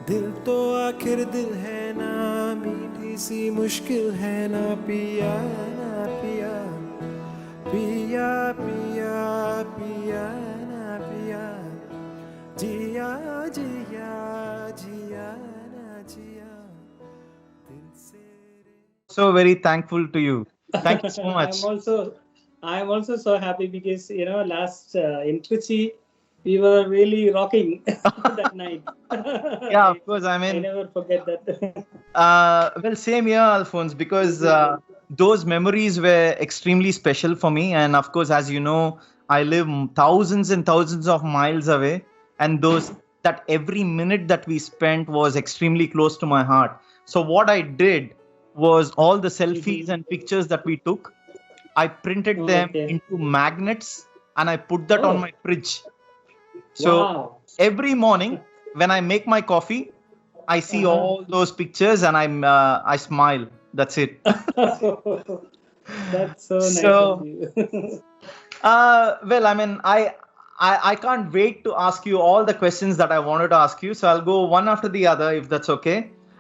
दिल तो आखिर दिल है ना, मीठी सी मुश्किल है ना पिया, ना पिया, पिया पिया पिया ना पिया, जिया जिया जिया ना जिया दिल से So very thankful to you. Thank you so I'm much. also I'm also so happy because last in Trichy we were really rocking that night. Yeah, I of course. I I mean, never forget that. well, same here, Alphons, because those memories were extremely special for me. And of course, as you know, I live thousands and thousands of miles away, and those that every minute that we spent was extremely close to my heart. So what I did was all the selfies and pictures that we took, I printed Oh, them okay. into magnets and I put that on Oh, my fridge. So wow. every morning when I make my coffee, I see Uh-huh. all those pictures and I smile. That's it. That's so nice of So you. well, I mean, I can't wait to ask you all the questions that I wanted to ask you. So I'll go one after the other if that's okay.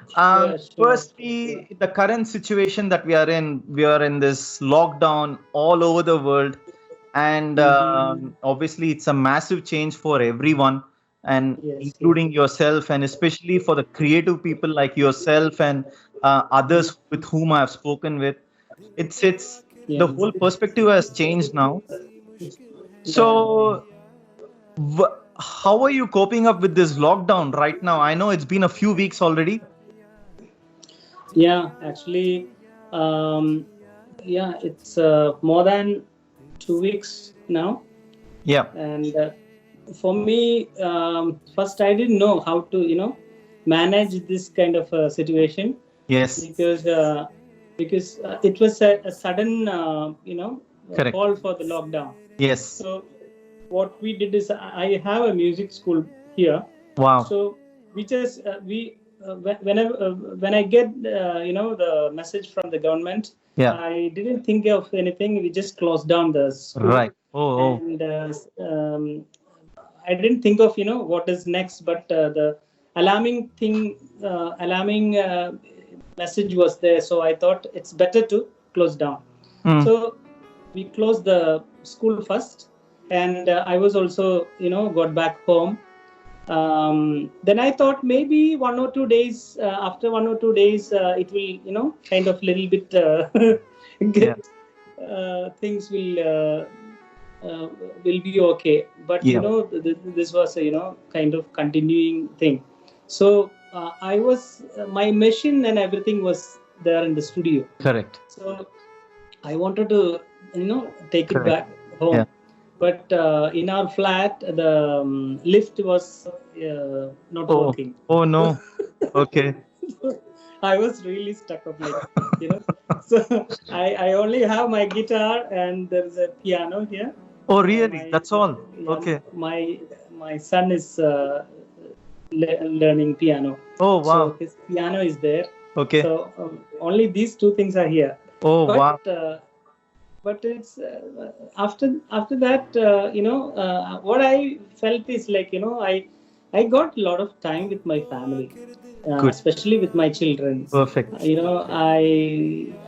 Sure, sure, sure. Firstly, the current situation that we are in this lockdown all over the world, and Mm-hmm. obviously it's a massive change for everyone, and Yes, yes, including yourself, and especially for the creative people like yourself and others with whom I have spoken with. It's the yes. whole perspective has changed now. Yeah. So, how are you coping up with this lockdown right now? I know it's been a few weeks already. Yeah, actually, um, yeah, it's more than 2 weeks now, Yeah, and for me, first I didn't know how to, manage this kind of situation yes, because it was a sudden, correct. call for the lockdown. Yes. So what we did is I have a music school here, Wow. so we just whenever when I get the message from the government, Yeah. I didn't think of anything. We just closed down the school, Right. Oh, oh. and I didn't think of what is next, but the alarming message was there. So I thought it's better to close down. Mm. So we closed the school first, and I was also got back home. Then I thought maybe 1 or 2 days, after 1 or 2 days, it will kind of little bit Yeah. get things will be okay. But Yeah. this was a kind of continuing thing. So I was my machine and everything was there in the studio. Correct. So I wanted to take it Correct. back home, Yeah. but in our flat the lift was not Oh. working. Oh no. Okay. I was really stuck up, like so I only have my guitar and there's a piano here. Oh really? My That's all. Yeah, Okay. my son is learning piano, Oh so wow. his piano is there. Okay. So only these two things are here, Oh but wow. it's after that what I felt is like I got a lot of time with my family, Good. especially with my children. Perfect.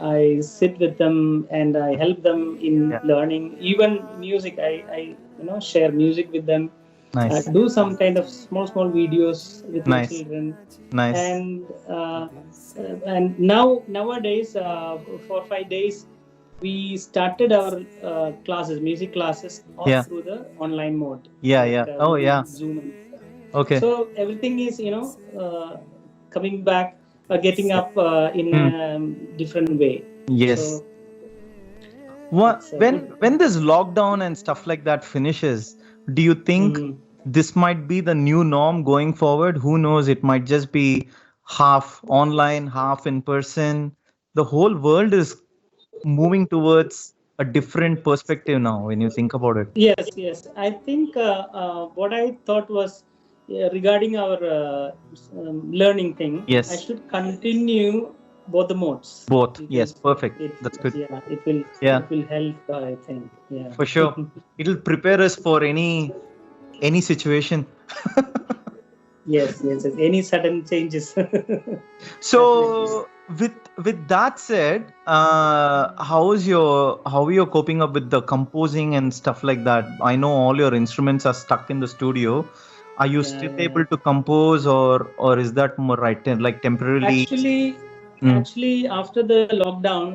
I sit with them and I help them in Yeah. learning even music. I share music with them. Nice. Do some kind of small videos with my Nice. children, Nice. and nowadays, for 5 days we started our music classes, all Yeah. through the online mode, Yeah. like Yeah. Oh yeah. Zoom. And Okay. so everything is coming back, getting up in Hmm. a different way. Yes. So it's When this lockdown and stuff like that finishes, do you think Mhm. this might be the new norm going forward? Who knows? It might just be half online, half in person. The whole world is moving towards a different perspective now when you think about it. Yes. I think what I thought was regarding our learning thing. I Yes, should continue both the modes both. Yes, because perfect. it That's good. yeah it will Yeah, it will help. I think yeah. for sure. It'll prepare us for any situation. Yes. Any sudden changes. Definitely. So with that said, how are you coping up with the composing and stuff like that? I know all your instruments are stuck in the studio. Are you still Yeah. able to compose, or is that more right like temporarily? Actually, Mm, actually, after the lockdown,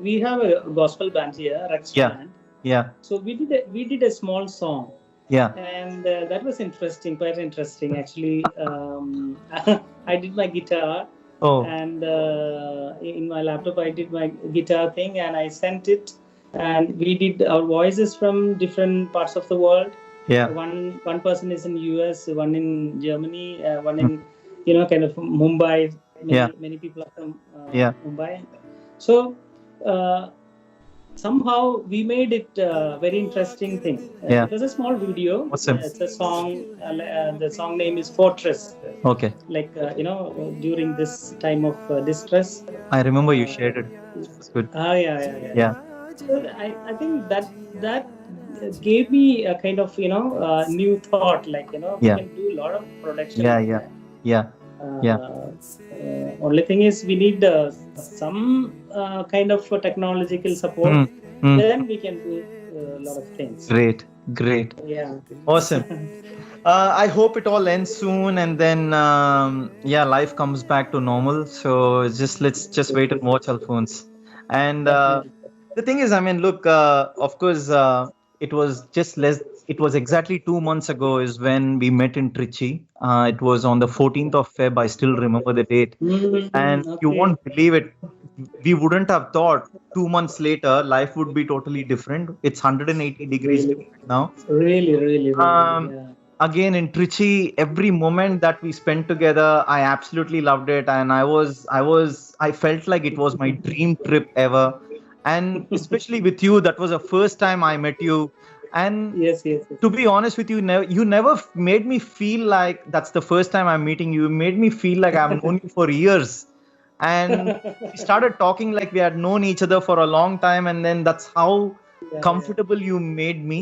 we have a gospel band here, Rex yeah, band. yeah, So we did a small song, yeah. and that was interesting, quite interesting actually. I did my guitar, Oh, and in my laptop I did my guitar thing, and I sent it, and we did our voices from different parts of the world. yeah, One person is in US, one in Germany, one mm, in kind of Mumbai. yeah, Many people are from yeah, Mumbai. So uh, somehow we made it a very interesting thing. yeah. It was a small video. Awesome. It's a song. The song name is Fortress. Okay, Like during this time of distress. I remember you Uh, shared it. It's good. yeah. Yeah, So I think that gave me a kind of new thought. Like we yeah, can do a lot of production yeah, like yeah, that. yeah, yeah. Only thing is we need some kind of technological support. Mm, mm. Then we can do a lot of things. Great, great. Yeah. Awesome. I hope it all ends soon, and then yeah, life comes back to normal. So let's just wait and watch, Alphonse. And Definitely. the thing is, I mean, look, of course, it was just less. It was exactly 2 months ago is when we met in Trichy. It was on the 14th of Feb. I still remember the date, and you Okay. won't believe it. We wouldn't have thought 2 months later life would be totally different. It's 180 degrees Really, different now. really. Um, Yeah. Again in Trichy, every moment that we spent together, I absolutely loved it, and I felt like it was my dream trip ever. And especially with you, that was the first time I met you. And Yes. to be honest with you, you never made me feel like that's the first time I'm meeting you. You made me feel like I've known you for years. And we started talking like we had known each other for a long time, and then that's how Yeah. comfortable you made me.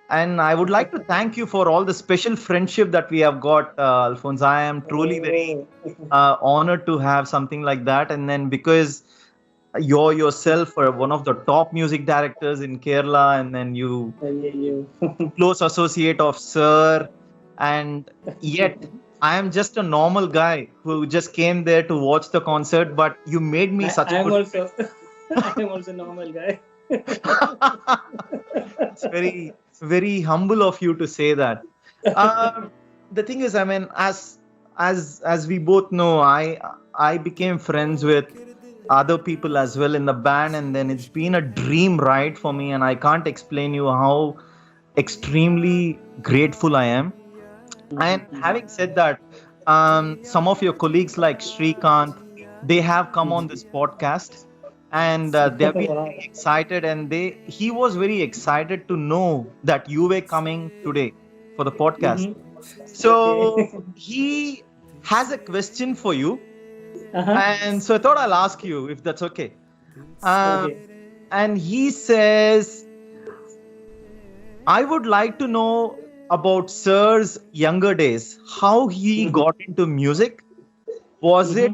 And I would like to thank you for all the special friendship that we have got, Alphonse. I am truly very Oh, honored to have something like that. And then because you're yourself one of the top music directors in Kerala, and then you you. close associate of Sir, and yet I am just a normal guy who just came there to watch the concert, but you made me such a I'm good also I'm also normal guy. It's very humble of you to say that. The thing is, I mean, as we both know, I became friends with other people as well in the band, and then it's been a dream ride for me, and I can't explain you how extremely grateful I am. And having said that, some of your colleagues like Shrikant, they have come on this podcast, and they have been Wow. very excited. And he was very excited to know that you were coming today for the podcast. Okay. So he has a question for you, Uh-huh. and so I thought I'll ask you if that's okay. Um, Okay. and he says, I would like to know about Sir's younger days, how he got into music. Was it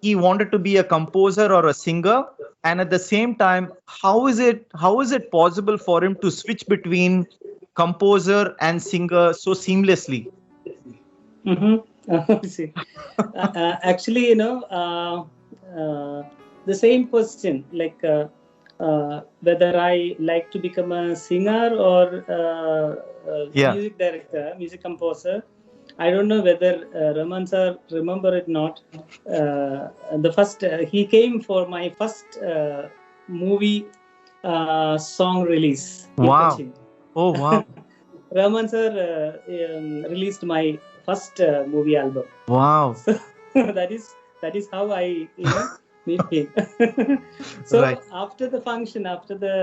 he wanted to be a composer or a singer? And at the same time, how is it possible for him to switch between composer and singer so seamlessly? See, actually, the same question, like whether I like to become a singer or Yeah. music director, music composer. I don't know whether Raman sir remember it not. The first he came for my first movie song release in Wow. Cochin. Oh wow. Raman sir released my first movie album. Wow. So that is how I meet him. So Right. after the function, after the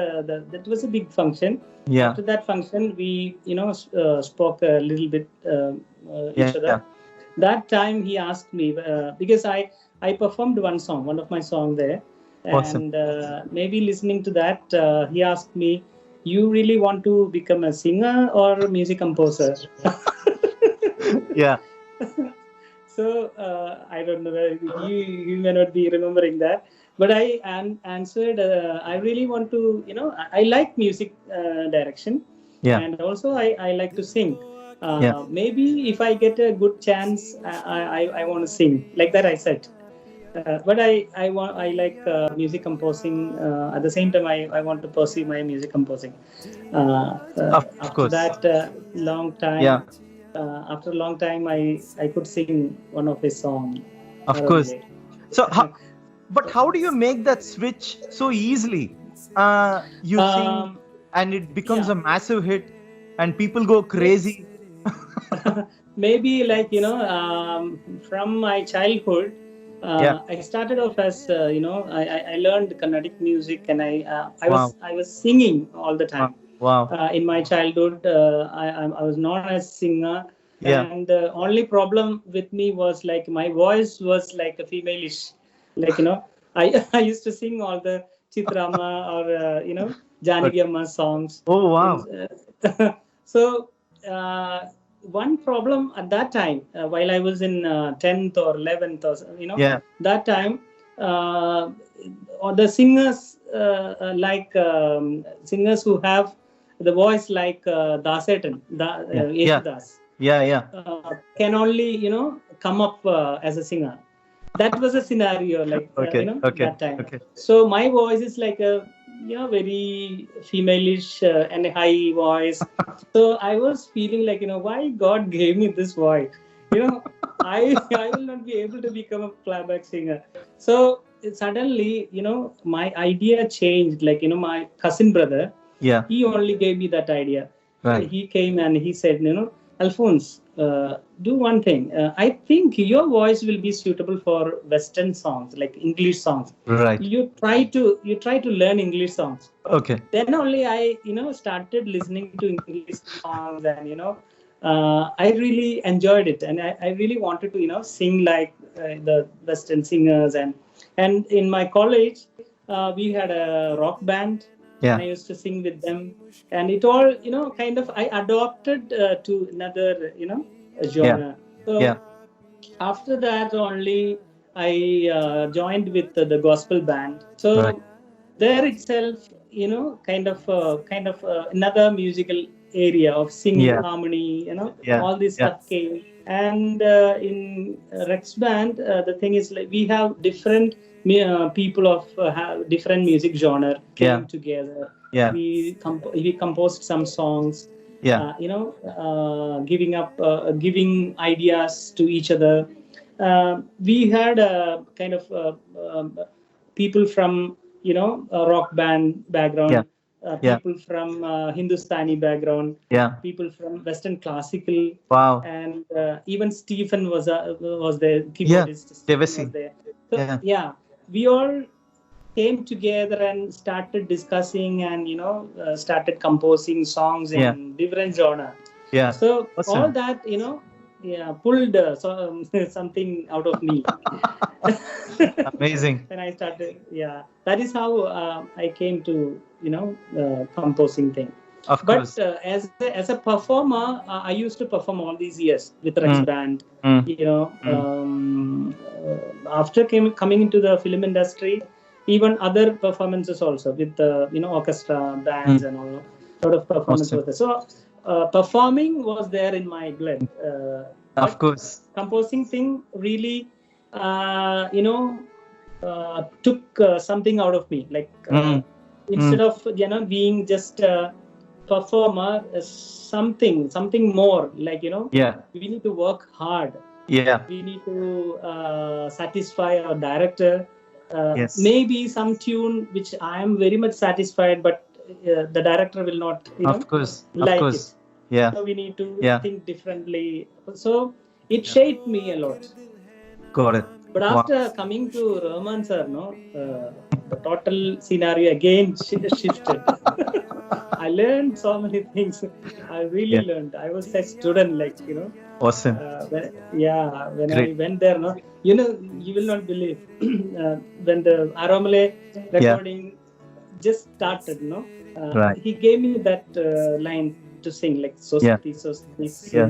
that was a big function. Yeah. After that function, we spoke a little bit each other. Yeah. That time he asked me because I performed one of my song there, Awesome. and maybe listening to that, he asked me, "You really want to become a singer or a music composer?" Yeah. So I don't know. You may not be remembering that, but I answered. I really want to. I like music direction, Yeah. and also I like to sing. Yeah. Maybe if I get a good chance, I want to sing like that. I said. But I like music composing. At the same time, I want to pursue my music composing. Of After course. that long Yeah. time, after a long time, I could sing one of his song. Of course. So, but how do you make that switch so easily? You sing, um, and it becomes yeah. a massive hit, and people go crazy. Maybe like from my childhood, Yeah. I started off as I learned Carnatic music, and Wow. I was singing all the Wow. time. Wow. In my childhood, I was known as singer, Yeah. and the only problem with me was like my voice was like a femaleish, like I I used to sing all the Chitrama or But Janaki Amma songs oh in. wow. So one problem at that time, while I was in 10th or 11th, or Yeah. that time, uh, or the singers like singers who have the voice like Dasetan, Yeah. Yeah. Yeshudas, Yeah. Yeah. can only come up as a singer. That was a scenario like Okay. Okay. that time. Okay. So my voice is like a very femaleish and a high voice. So I was feeling like why God gave me this voice. I will not be able to become a playback singer. So suddenly my idea changed. Like my cousin brother, Yeah. he only gave me that idea. Right. He came and he said, Alphonse, do one thing. I think your voice will be suitable for Western songs, like English songs. Right. You try to learn English songs. Okay. Then only I started listening to English songs, and I really enjoyed it, and I really wanted to sing like the Western singers. And in my college, we had a rock band, and Yeah. I used to sing with them, and it all kind of I adopted to another Yeah. genre. Yeah. So after that only I joined with the gospel band. Right. So there itself, another musical area of singing, Yeah. harmony, Yeah. all this Yeah. stuff came. And in Rex band, the thing is like we have different people of have different music genre Yeah. came together. Yeah. We composed some songs, Yeah. giving ideas to each other. We had a kind of people from a rock band Yeah. background, Yeah. people from Hindustani background, Yeah. people from Western classical, Wow. and even Stephen was there, Yeah. keyboardist Stephen was Devasi. there. So Yeah. yeah, we all came together and started discussing, and started composing songs Yeah. in different genre. Yeah. So all Awesome. that yeah, pulled something out of me. Amazing. When I started, yeah, that is how I came to composing thing. Of But course. as a performer, I used to perform all these years with Rex Mm. Band. Mm. Mm. After coming into the film industry, even other performances also with orchestra bands Mm. and all. Lot of performance Awesome. was there. So performing was there in my blood. Of But course. composing thing really, took something out of me. Like Mm. instead Mm. of being just a performer, something more. Like Yeah. we need to work hard. Yeah. We need to satisfy our director. Yes. Maybe some tune which I am very much satisfied, but the director will not, Of course. Of like course. it. Yeah. So we need to Yeah. think differently. So it shaped me a lot. Got it. But Wow. after coming to Rahman sir, the total scenario again shifted. I learned so many things. I really Yeah. learned. I was a student, like Awesome. when Great. I went there, you will not believe when the Aramale recording just started, Right. he gave me that line. to sing, like Yeah. Society, Yeah.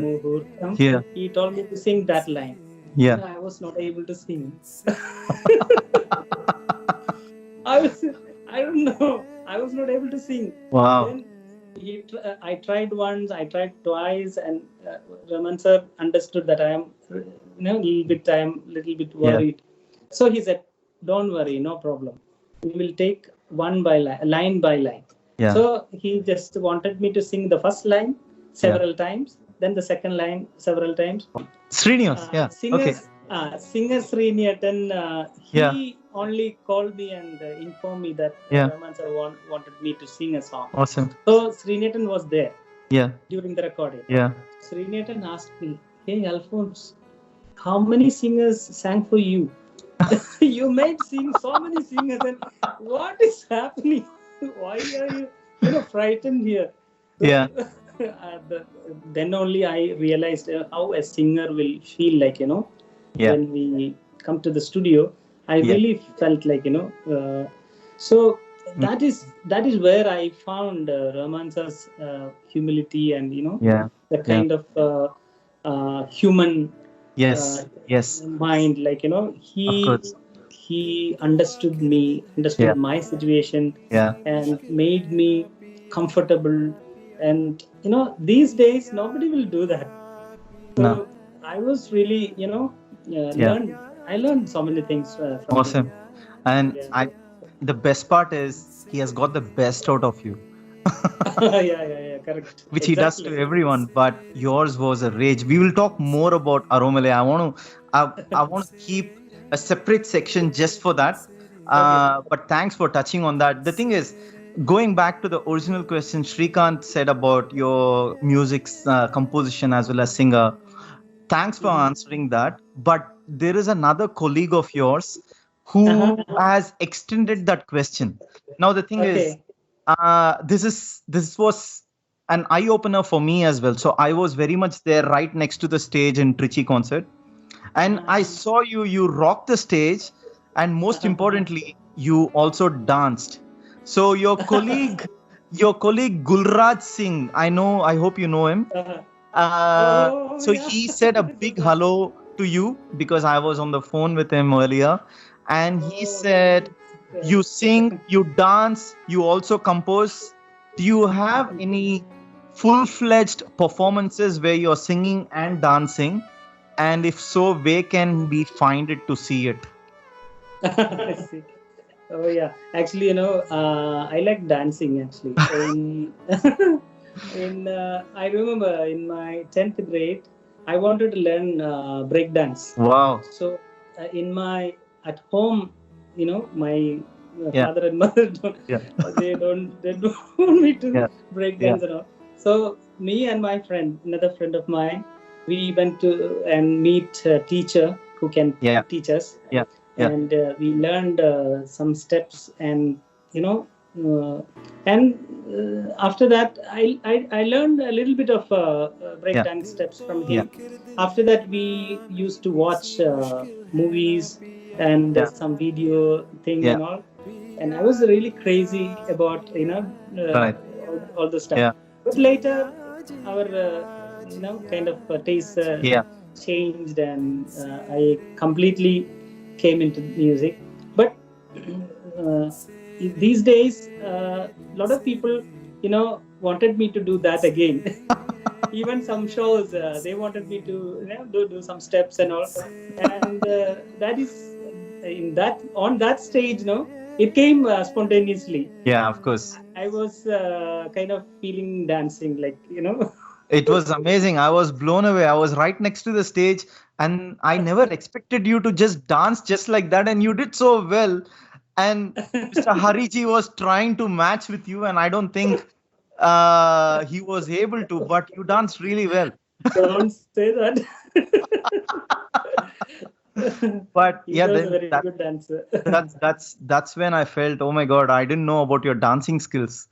Yeah. He told me to sing that line. Yeah. I was not able to sing. I don't know. I was not able to sing. Wow. Then I tried once, I tried twice, and Raman sir understood that I am, I am little bit worried. So he said, "Don't worry, no problem. We will take one by line by line." Yeah. So he just wanted me to sing the first line several times, then the second line several times. Srinivas. Yeah. Okay. Singer Srinivatan, he only called me and informed me that Rahman sir wanted me to sing a song. Awesome. So Srinivatan was there. Yeah. During the recording. Yeah. Srinivatan asked me, "Hey Alphons, how many singers sang for you? You made sing so many singers, and what is happening? Why are you frightened here?" Yeah. Then only I realized how a singer will feel like, when we come to the studio. I really felt like, so that is where I found Rahman sir's humility and, the kind of human mind, like, he understood me, understood my situation, and made me comfortable. And these days nobody will do that. So I was really I learned so many things from awesome him. And the best part is he has got the best out of you. Correct. Which he does to everyone, but yours was a rage. We will talk more about Aromale. I want to keep a separate section just for that. But thanks for touching on that. The thing is, going back to the original question Shrikant said about your music's composition as well as singer, thanks for answering that. But there is another colleague of yours who has extended that question. Now the thing is, this was an eye-opener for me as well. So I was very much there right next to the stage in Trichy concert. And I saw you rocked the stage, and most importantly, you also danced. So your colleague Gulraj Singh, I hope you know him. He said a big hello to you because I was on the phone with him earlier, and he said, "You sing, you dance, you also compose. Do you have any full-fledged performances where you're singing and dancing? And if so, where can we find it to see it?" I see. Oh yeah, actually, I like dancing. Actually, I remember in my 10th grade, I wanted to learn break dance. Wow! So at home, my father and mother they don't want me to break dance and all. So me and my friend, another friend of mine, we went to and meet a teacher who can teach us. And we learned some steps, and after that I learned a little bit of breakdance steps from him. After that we used to watch movies and some video thing and all, and I was really crazy about all the stuff. But later our kind of taste changed, and I completely came into music. But these days a lot of people wanted me to do that again. Even some shows they wanted me to do some steps and all, and that is on that stage it came spontaneously. Of course. I was kind of feeling dancing, like It was amazing. I was blown away. I was right next to the stage, and I never expected you to just dance just like that, and you did so well. And Mr. Hariji was trying to match with you, and I don't think he was able to, but you danced really well. Don't say that. But he was a very good dancer. that's when I felt, oh my God, I didn't know about your dancing skills.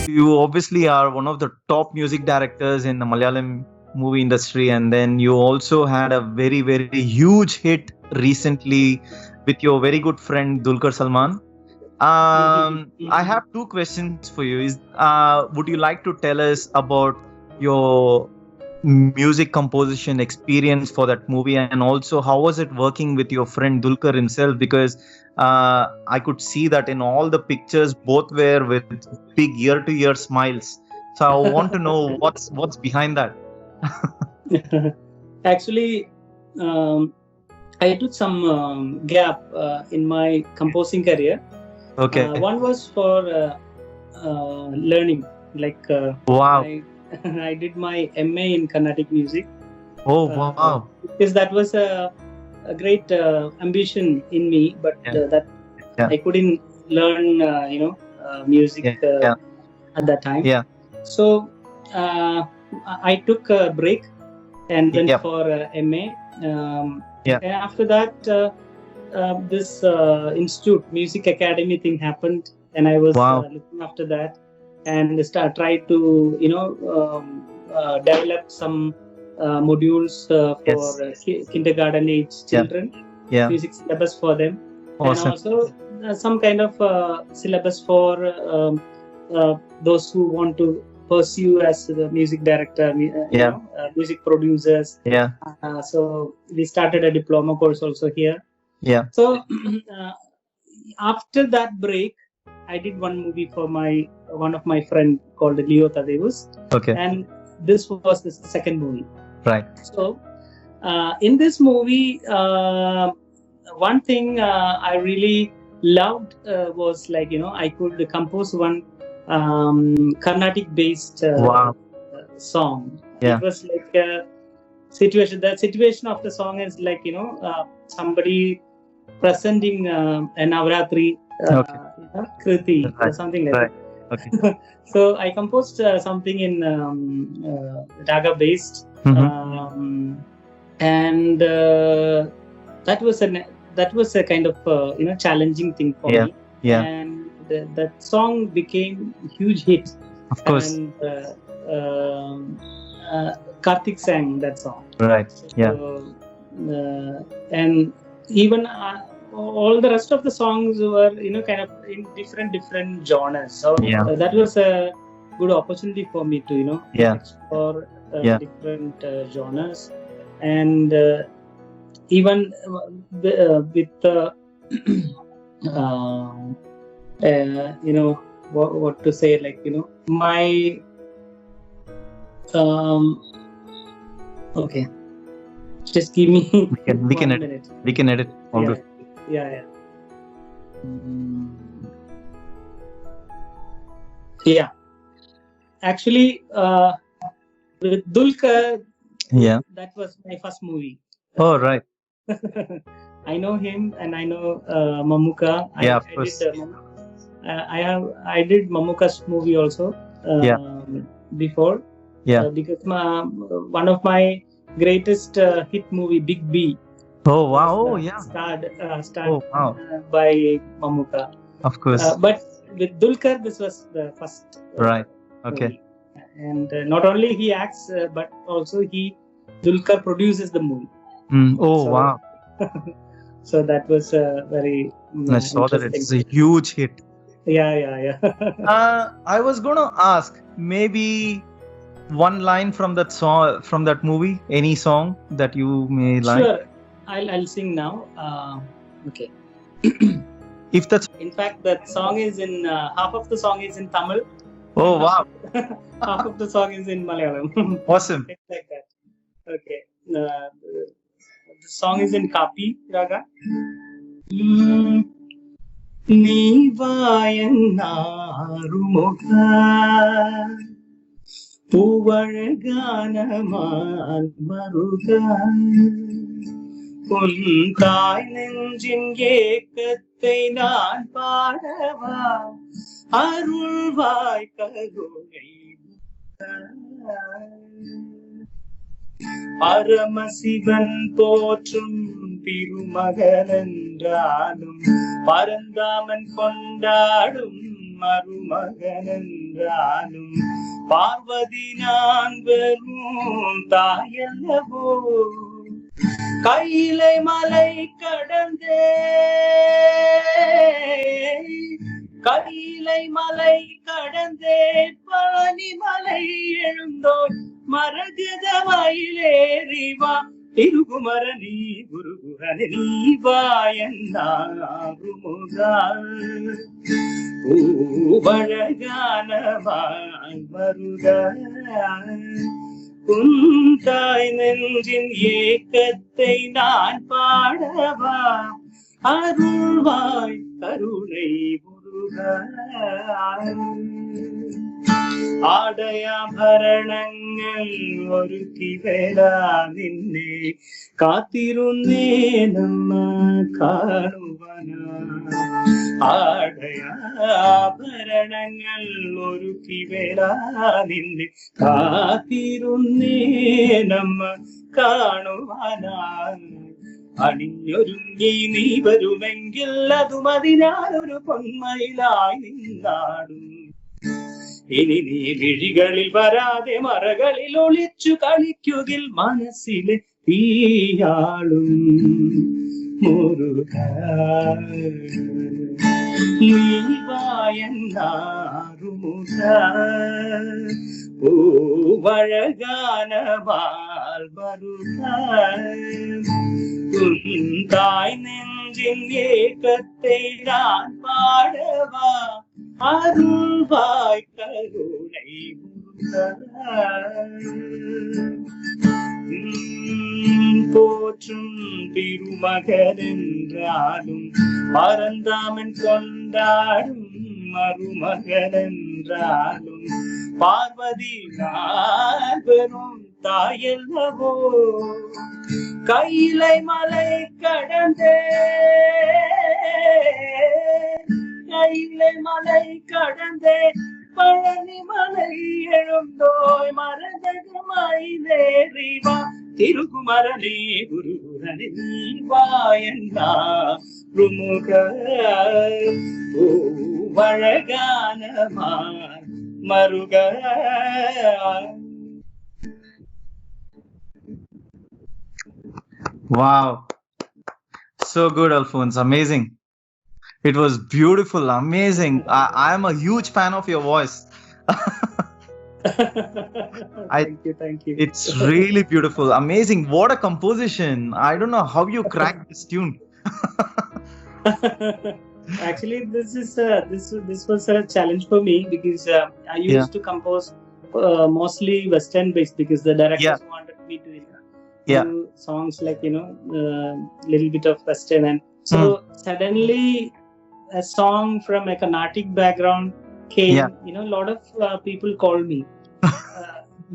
You obviously are one of the top music directors in the Malayalam movie industry, and then you also had a very, very huge hit recently with your very good friend Dulquer Salman. I have two questions for you. Would you like to tell us about your music composition experience for that movie, and also how was it working with your friend Dulquer himself? Because I could see that in all the pictures, both were with big ear-to-ear smiles. So I want to know what's behind that. Actually, I took some gap in my composing career. Okay. One was for learning, like Wow. I did my MA in Carnatic music. Oh wow. Because that was a great ambition in me, but that I couldn't learn, music at that time. Yeah. So I took a break and went for MA. And after that, this institute, music academy thing happened, and I was looking after that and tried to, develop some modules for kindergarten age children, music syllabus for them, and also some kind of syllabus for those who want to pursue as the music director, music producers. So we started a diploma course also here. So after that break, I did one movie for one of my friend called Leo Tadevus. Okay. And this was the second movie. Right. So in this movie, one thing I really loved was I could compose one Carnatic based song. It was like a situation. The situation of the song is somebody presenting a Navratri Kriti or something like that. Okay. So I composed something in raga based, and that was a kind of challenging thing for me. And that song became a huge hit. Of course. And Karthik sang that song. Right. So, and even all the rest of the songs were kind of in different genres. So that was a good opportunity for me to explore different genres, and even with the what to say, my okay, just give me we can edit all good. Actually, with Dulquer, that was my first movie. Oh, right. I know him, and I know Mamuka. Of course. I did Mamuka's movie also before. Because one of my greatest hit movie, Big B. Oh wow! Starred by Mamuka. Of course. But with Dulquer, this was the first. Right. Okay. Movie. And not only he acts, but also Dulquer produces the movie. Wow! So that was very. I saw that it's a huge hit. Yeah. I was gonna ask maybe one line from that song, from that movie. Any song that you may like? Sure, I'll sing now. Okay. If that's. In fact, that song is in half of the song is in Tamil. Oh wow! Half of the song is in Malayalam. Awesome. It's like that. Okay. The song is in Kapi Raga. உன் தாய் நெஞ்சின் ஏக்கத்தை நான் பாடவா அருள்வாய் கருணை பரமசிவன் போற்றும் திருமகன் என்றாலும் பரந்தாமன் கொண்டாடும் மருமகன் என்றாலும் பார்வதி நான் வெறும் தாயல்லவோ கையிலை மலை கடந்தே கையிலை மலை கடந்தே பனிமலை எழுந்தோர் மரகத மயிலேறிவா திருகுமரனி குருகுரனி நீவாயன்னாருமுகா பூவழகானவாய் மருகா உன் தாய் நெஞ்சின் ஏக்கத்தை நான் பாடவா அருள்வாய் கருணை முருகா ആടയാഭരണങ്ങൾ ഒരുക്കി വേലാതിന്നെ കാത്തിരുന്നേ നമ്മ കാണുവന ആടയാഭരണങ്ങൾ ഒരുക്കി വേലാതിന്നെ കാത്തിരുന്നേ നമ്മ കാണുവന അണിഞ്ഞൊരുങ്ങി നീ വരുമെങ്കിൽ അതുമതിനാലൊരു പൊന്മയിലായി നിന്നാടും ഇനി നീ വിഴികളിൽ വരാതെ മറകളിൽ ഒളിച്ചു കളിക്കുകിൽ മനസ്സിലെ തീയാളും മുരുക നീവായന്നാറുമുഖ പൂവഴകാനവാൽ മരുക ഉൻ തായ് നെഞ്ചിൻ ഏക്കത്തെ ഞാൻ പാടവാ அருள்வாய் கருணை போற்றும் திருமகன் என்றாலும் பரந்தாமன் கொண்டாடும் மருமகன் என்றாலும் பார்வதி நான் பெறும் தாயல்லவோ கையிலை மலை கடந்தே கையிலை மலை கடந்தே பழனி மலை எழுந்தோய் மரகத மயிலேறிவா திருகுமரனே குருகுரனே நீவாயன்னா ருமுக பூவழகானமா மருக Wow, so good, Alphons. Amazing. It was beautiful, amazing. I am a huge fan of your voice. Thank you. It's really beautiful, amazing. What a composition! I don't know how you cracked this tune. Actually, this was a challenge for me because I used to compose mostly Western based because the directors wanted me to do songs like little bit of Western, and so suddenly a song from a Carnatic background came. A lot of people called me.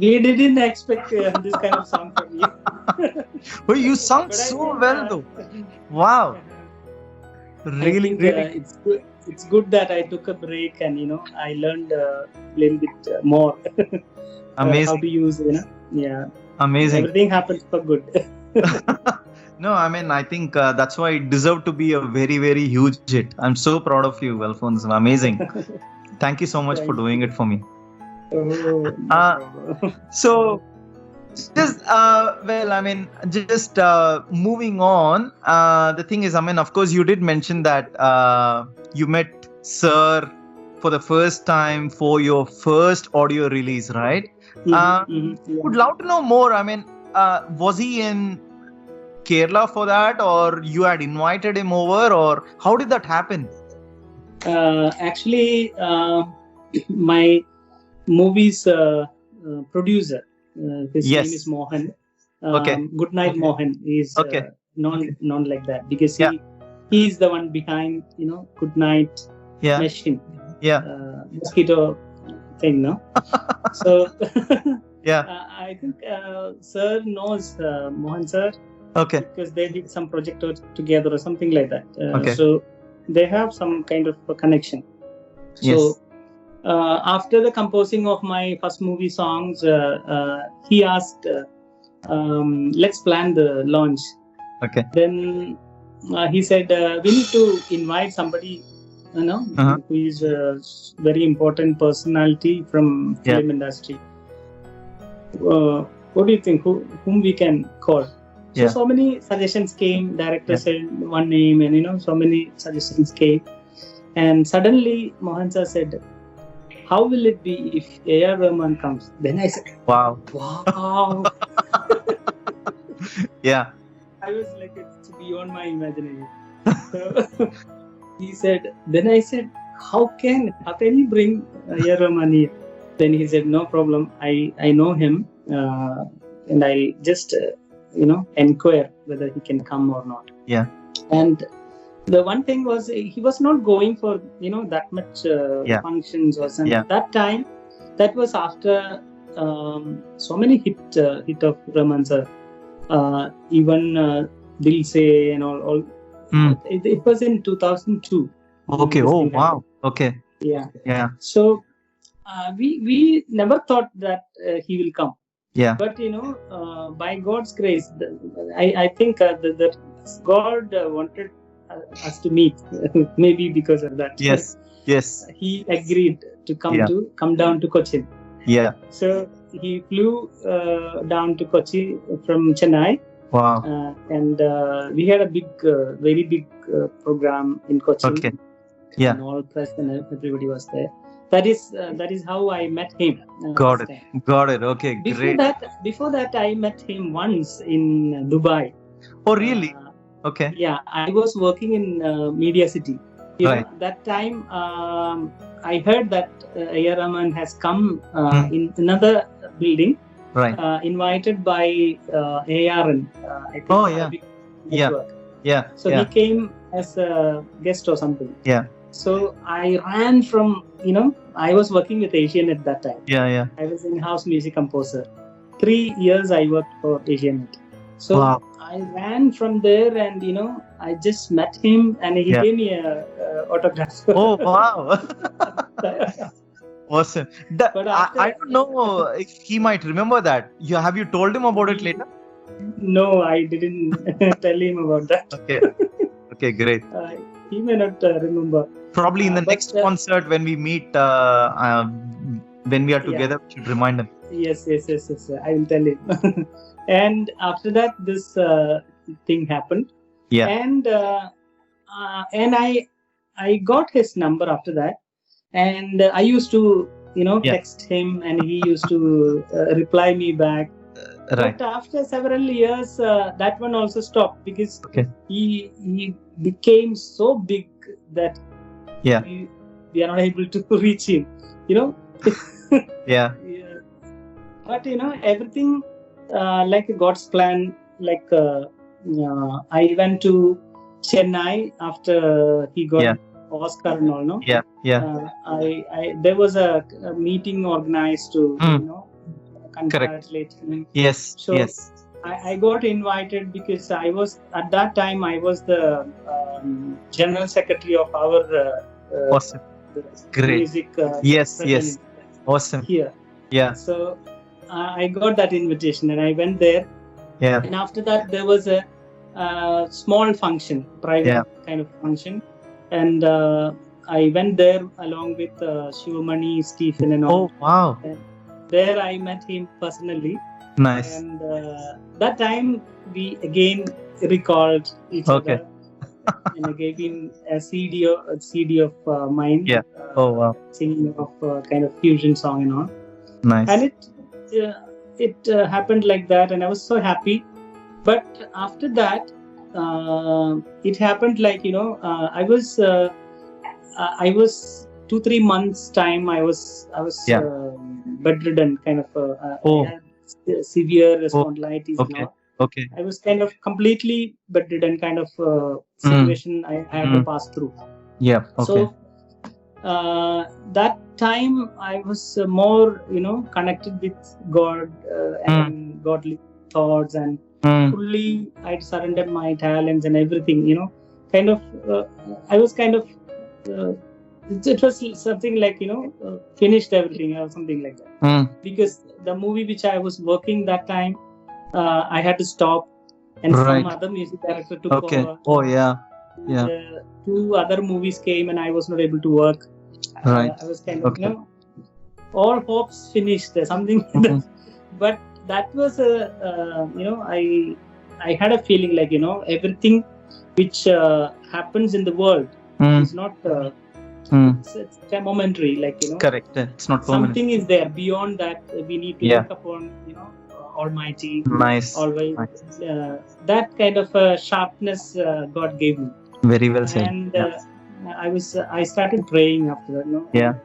We didn't expect this kind of song from you. Well, you sung so well though. Wow. Really. It's good that I took a break and I learned a little bit more. Amazing. How to use Amazing. Everything happens for good. No, I mean, I think that's why it deserved to be a very, very huge hit. I'm so proud of you, Alphons. Amazing. Thank you so much for doing it for me. So, just moving on. The thing is, of course, you did mention that you met Sir for the first time for your first audio release, right? Would love to know more. Was he in Kerala for that, or you had invited him over, or how did that happen? Actually, my movie's producer, his name is Mohan. Good Night Mohan. He's known like that because he's the one behind Good Night machine. Mosquito thing, no? So I think Sir knows Mohan sir. Okay. because they did some project together or something like that. Okay. So they have some kind of a connection. Yes. So after the composing of my first movie songs, he asked, let's plan the launch. Okay. Then he said, we need to invite somebody, Uh-huh. who is a very important personality from film industry. What do you think? Whom we can call? So Yeah. so many suggestions came. Director Yeah. said one name, and so many suggestions came. And suddenly Mohan sir said, "How will it be if A.R. Rahman comes?" Then I said, Wow. "Wow!" Yeah. I was like, it's beyond my imagination. So he said, then I said, how can you bring A.R. Rahman here? Then he said, no problem. I know him, and I'll just inquire whether he can come or not. Yeah. And the one thing was, he was not going for that much functions or something. Yeah. That time, that was after so many hit of Rahman sir. Even Dil Se and all. It was in 2002. Okay. Oh, wow. Okay. Yeah. Yeah. So we never thought that he will come. Yeah. But by God's grace, I think that God wanted us to meet. Maybe because of that. Yes. Yes. He agreed to come down to Cochin. Yeah. So he flew down to Kochi from Chennai. Wow. And we had a very big program in Kochi. Okay. Yeah. And all press and everybody was there. That is how I met him. Got it. Got it. Okay. Great. Before that, I met him once in Dubai. Oh, really? Okay. Yeah, I was working in Media City. That time, I heard that A.R. Rahman has come in another building. Right. Invited by ARN. I think. Oh, yeah. Network. Yeah. So he came as a guest or something. Yeah. So I ran from, I was working with Asianet that time. Yeah. I was in-house music composer. 3 years I worked for Asianet. So wow. I ran from there and, I just met him and he gave me a autograph. Oh, wow. Awesome. I don't know if he might remember that. Have you told him about it later? No, I didn't tell him about that. Okay. Okay, great. He may not remember. Probably in the next concert when we meet, when we are together, we should remind him. Yes. I will tell him. And after that, this thing happened. Yeah. And I got his number after that. And I used to, text him and he used to reply me back. Right. But after several years, that one also stopped because he became so big that we are not able to reach him, Yeah. But, everything like God's plan, like I went to Chennai after he got Oscar and all, no? Yeah. There was a meeting organized to, congratulate him. Yes. So I got invited because I was at that time the general secretary of our awesome. Great. Music. Yes. Awesome. Here. Yeah. So I got that invitation and I went there. Yeah. And after that there was a small function, private kind of function, and I went there along with Shivamani, Stephen, and all. Oh wow! And there I met him personally. Nice. And that time we again recalled each other. And I gave him a CD of mine. Yeah. Oh wow! Singing of kind of fusion song and all. Nice. And it happened like that, and I was so happy. But after that, it happened like I was 2-3 months time. I was bedridden, kind of. I had severe spondylitis. Okay. Okay. I was kind of completely bedridden, kind of situation I had to pass through. Yeah. Okay. So that time I was more, connected with God and godly thoughts, and fully I surrendered my talents and everything, kind of, I was kind of, it was something like, finished everything or something like that. Because the movie which I was working that time, I had to stop, and Right. some other music director took Okay. over. Oh, yeah. Yeah. 2 other movies came and I was not able to work. Right. I was kind of, Okay. all hopes finished, something like that. But that was I had a feeling like, everything which happens in the world is not, it's a momentary, like, Correct. It's not permanent. something is there beyond that. We need to Yeah. look upon, Almighty. Nice. Always, Nice. that kind of sharpness God gave me. Very well said. And Yeah. I started praying after that.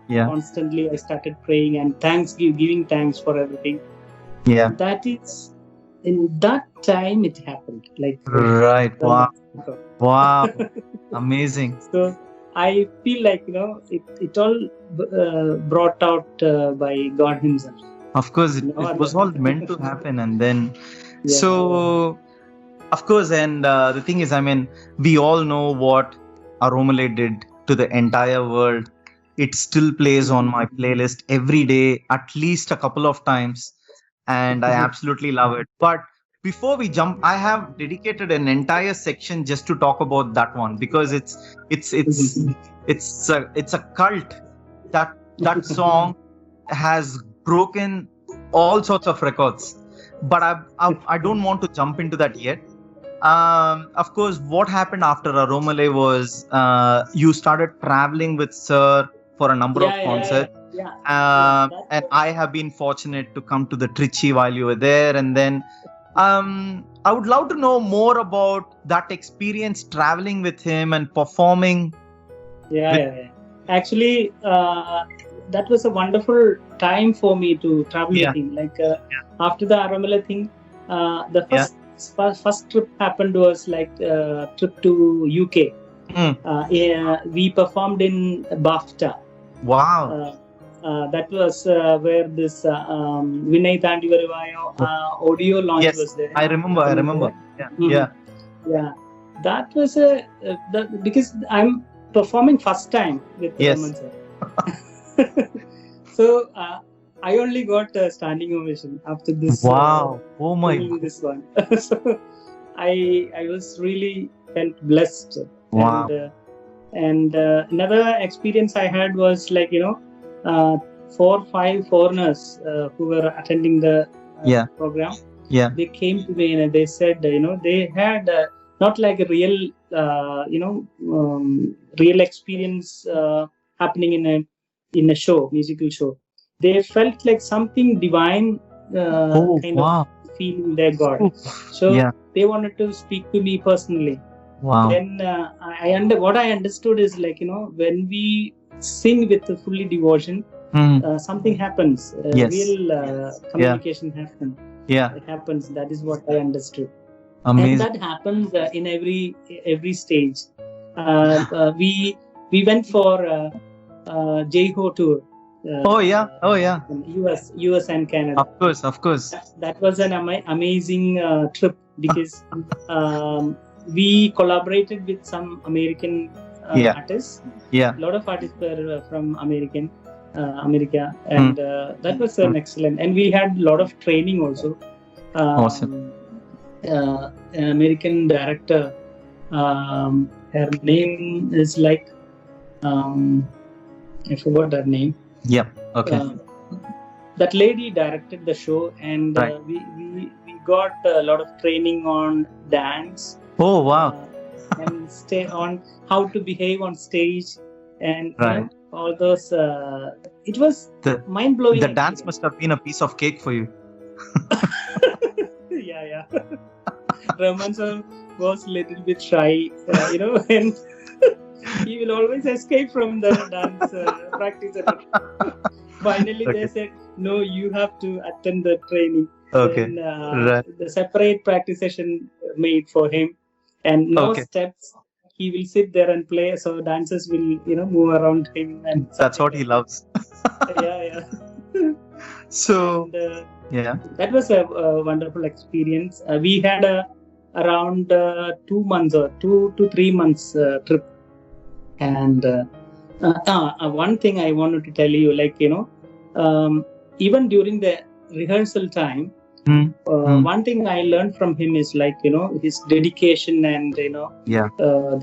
Yeah. Constantly I started praying and giving thanks for everything. Yeah. That is, in that time it happened. Like, Right. Wow. Wow. Amazing. So I feel like, it all brought out by God Himself. Of course, it was all meant to happen, and then so of course, and the thing is, I mean, we all know what Aromale did to the entire world. It still plays on my playlist every day, at least a couple of times, and I absolutely love it. But before we jump, I have dedicated an entire section just to talk about that one, because it's a cult. That song has broken all sorts of records, but I don't want to jump into that yet. Of course, what happened after Aromale was you started traveling with Sir for a number of concerts. And I have been fortunate to come to the Trichy while you were there, and then I would love to know more about that experience traveling with him and performing. Actually, that was a wonderful time for me to travel with him. Like, after the Aromale thing, the first trip happened was like a trip to UK. We performed in BAFTA. Wow. That was where this Vinay Tandi Varivayo audio launch was there. I remember. Yeah. That was because I'm performing first time with Raman sir. So I only got a standing ovation after this. Wow! Oh my! This one. So I was really felt blessed. Wow! And another experience I had was like 4 or 5 foreigners who were attending the program. Yeah. They came to me and they said they had not like a real real experience happening in a show, musical show. They felt like something divine kind of feeling they got. So they wanted to speak to me personally. Wow. Then what I understood is like when we sing with fully devotion, something happens. Real communication happens. It happens. That is what I understood. Amazing. And that happens in every stage. We went for Jaiho tour. US and Canada. Of course. That was an amazing trip because we collaborated with some American artists. A lot of artists were from America, and that was an excellent. And we had a lot of training also. Awesome. An American director. Her name is like I forgot her name. Okay. That lady directed the show, and we got a lot of training on dance. Oh wow! And stay on how to behave on stage, and all those. It was mind blowing. The dance must have been a piece of cake for you. Yeah. Raman sir was a little bit shy, and he will always escape from the dance practice. Finally, they said, "No, you have to attend the training." Okay. And, the separate practice session made for him, and no steps. He will sit there and play, so dancers will, move around him, and that's what he loves. Yeah. So And yeah. that was a wonderful experience. We had around 2 months or 2 to 3 months trip. And one thing I wanted to tell you, like, even during the rehearsal time, one thing I learned from him is, like, his dedication and, Yeah.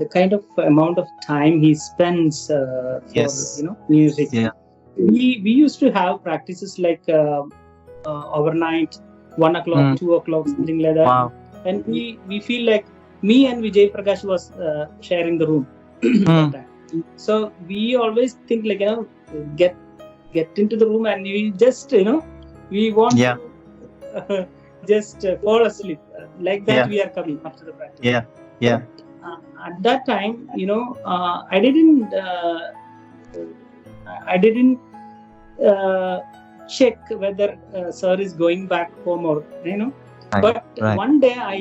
the kind of amount of time he spends for, Yes. music. Yeah. We used to have practices like overnight, 1 o'clock, 2 o'clock, something like that. Wow. And we feel like me and Vijay Prakash was sharing the room that time. So we always think, like, get into the room, and we just, we want Yeah. to just fall asleep like that. Yeah. We are coming after the practice. Yeah. Yeah. At that time, I didn't check whether sir is going back home or, Right. but Right. one day I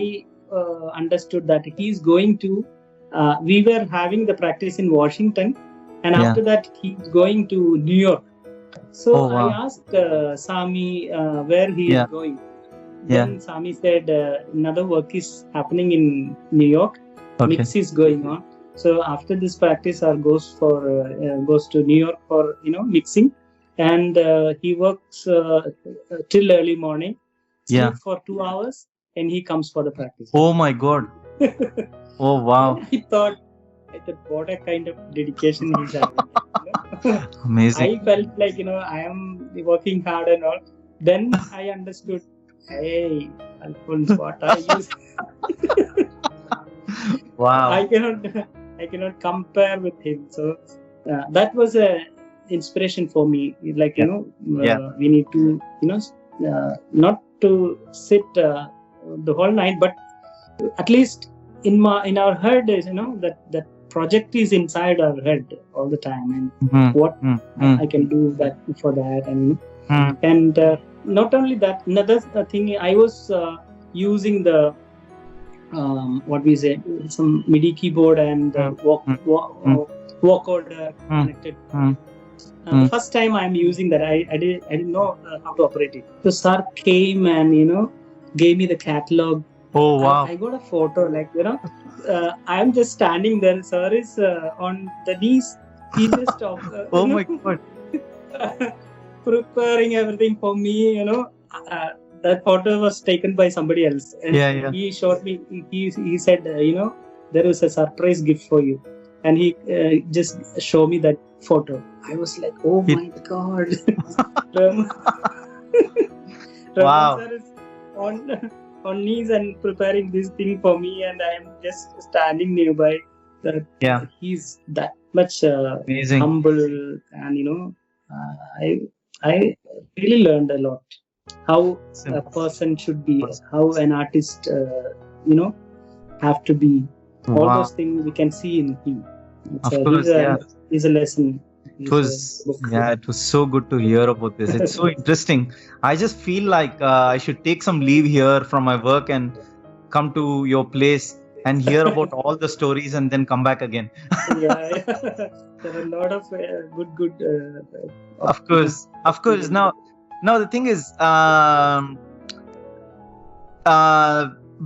understood that he's going to, we were having the practice in Washington, and Yeah. after that he's going to New York. So Oh, wow. I asked Sami where he Yeah. is going. Yeah. Then Sami said another work is happening in New York. Okay. Mix is going on. So after this practice, goes to New York for, mixing, and he works till early morning, sleep Yeah. for 2 hours, and he comes for the practice. Oh my God. Oh wow. I thought, what a kind of dedication he's having. Amazing. I felt like, I am working hard and all. Then I understood, hey, Alphons, what are you? Wow. I cannot compare with him. So that was a inspiration for me. Like, we need to, not to sit the whole night, but at least in our head is, that project is inside our head all the time, and what I can do that for that, and and not only that, another thing, I was using the what we say, some MIDI keyboard and walk order connected. First time I'm using that, I didn't know how to operate it. So sir came and gave me the catalog. Oh wow. I got a photo, like, I'm just standing there. Sir is on the knees. He just Oh my God. preparing everything for me. That photo was taken by somebody else, and Yeah. he showed me. He said, there is a surprise gift for you, and he just showed me that photo. I was like, oh my God. Wow. Sir is on knees and preparing this thing for me, and I am just standing nearby. Yeah. He's that much Amazing. humble, and I really learned a lot how a person should be, how an artist have to be. All Wow. those things we can see in him. Of course, yeah. Is a lesson. It was so good to hear about this. It's so interesting. I just feel like I should take some leave here from my work and come to your place and hear about all the stories and then come back again. Yeah. There are a lot of good. Of course. Now the thing is,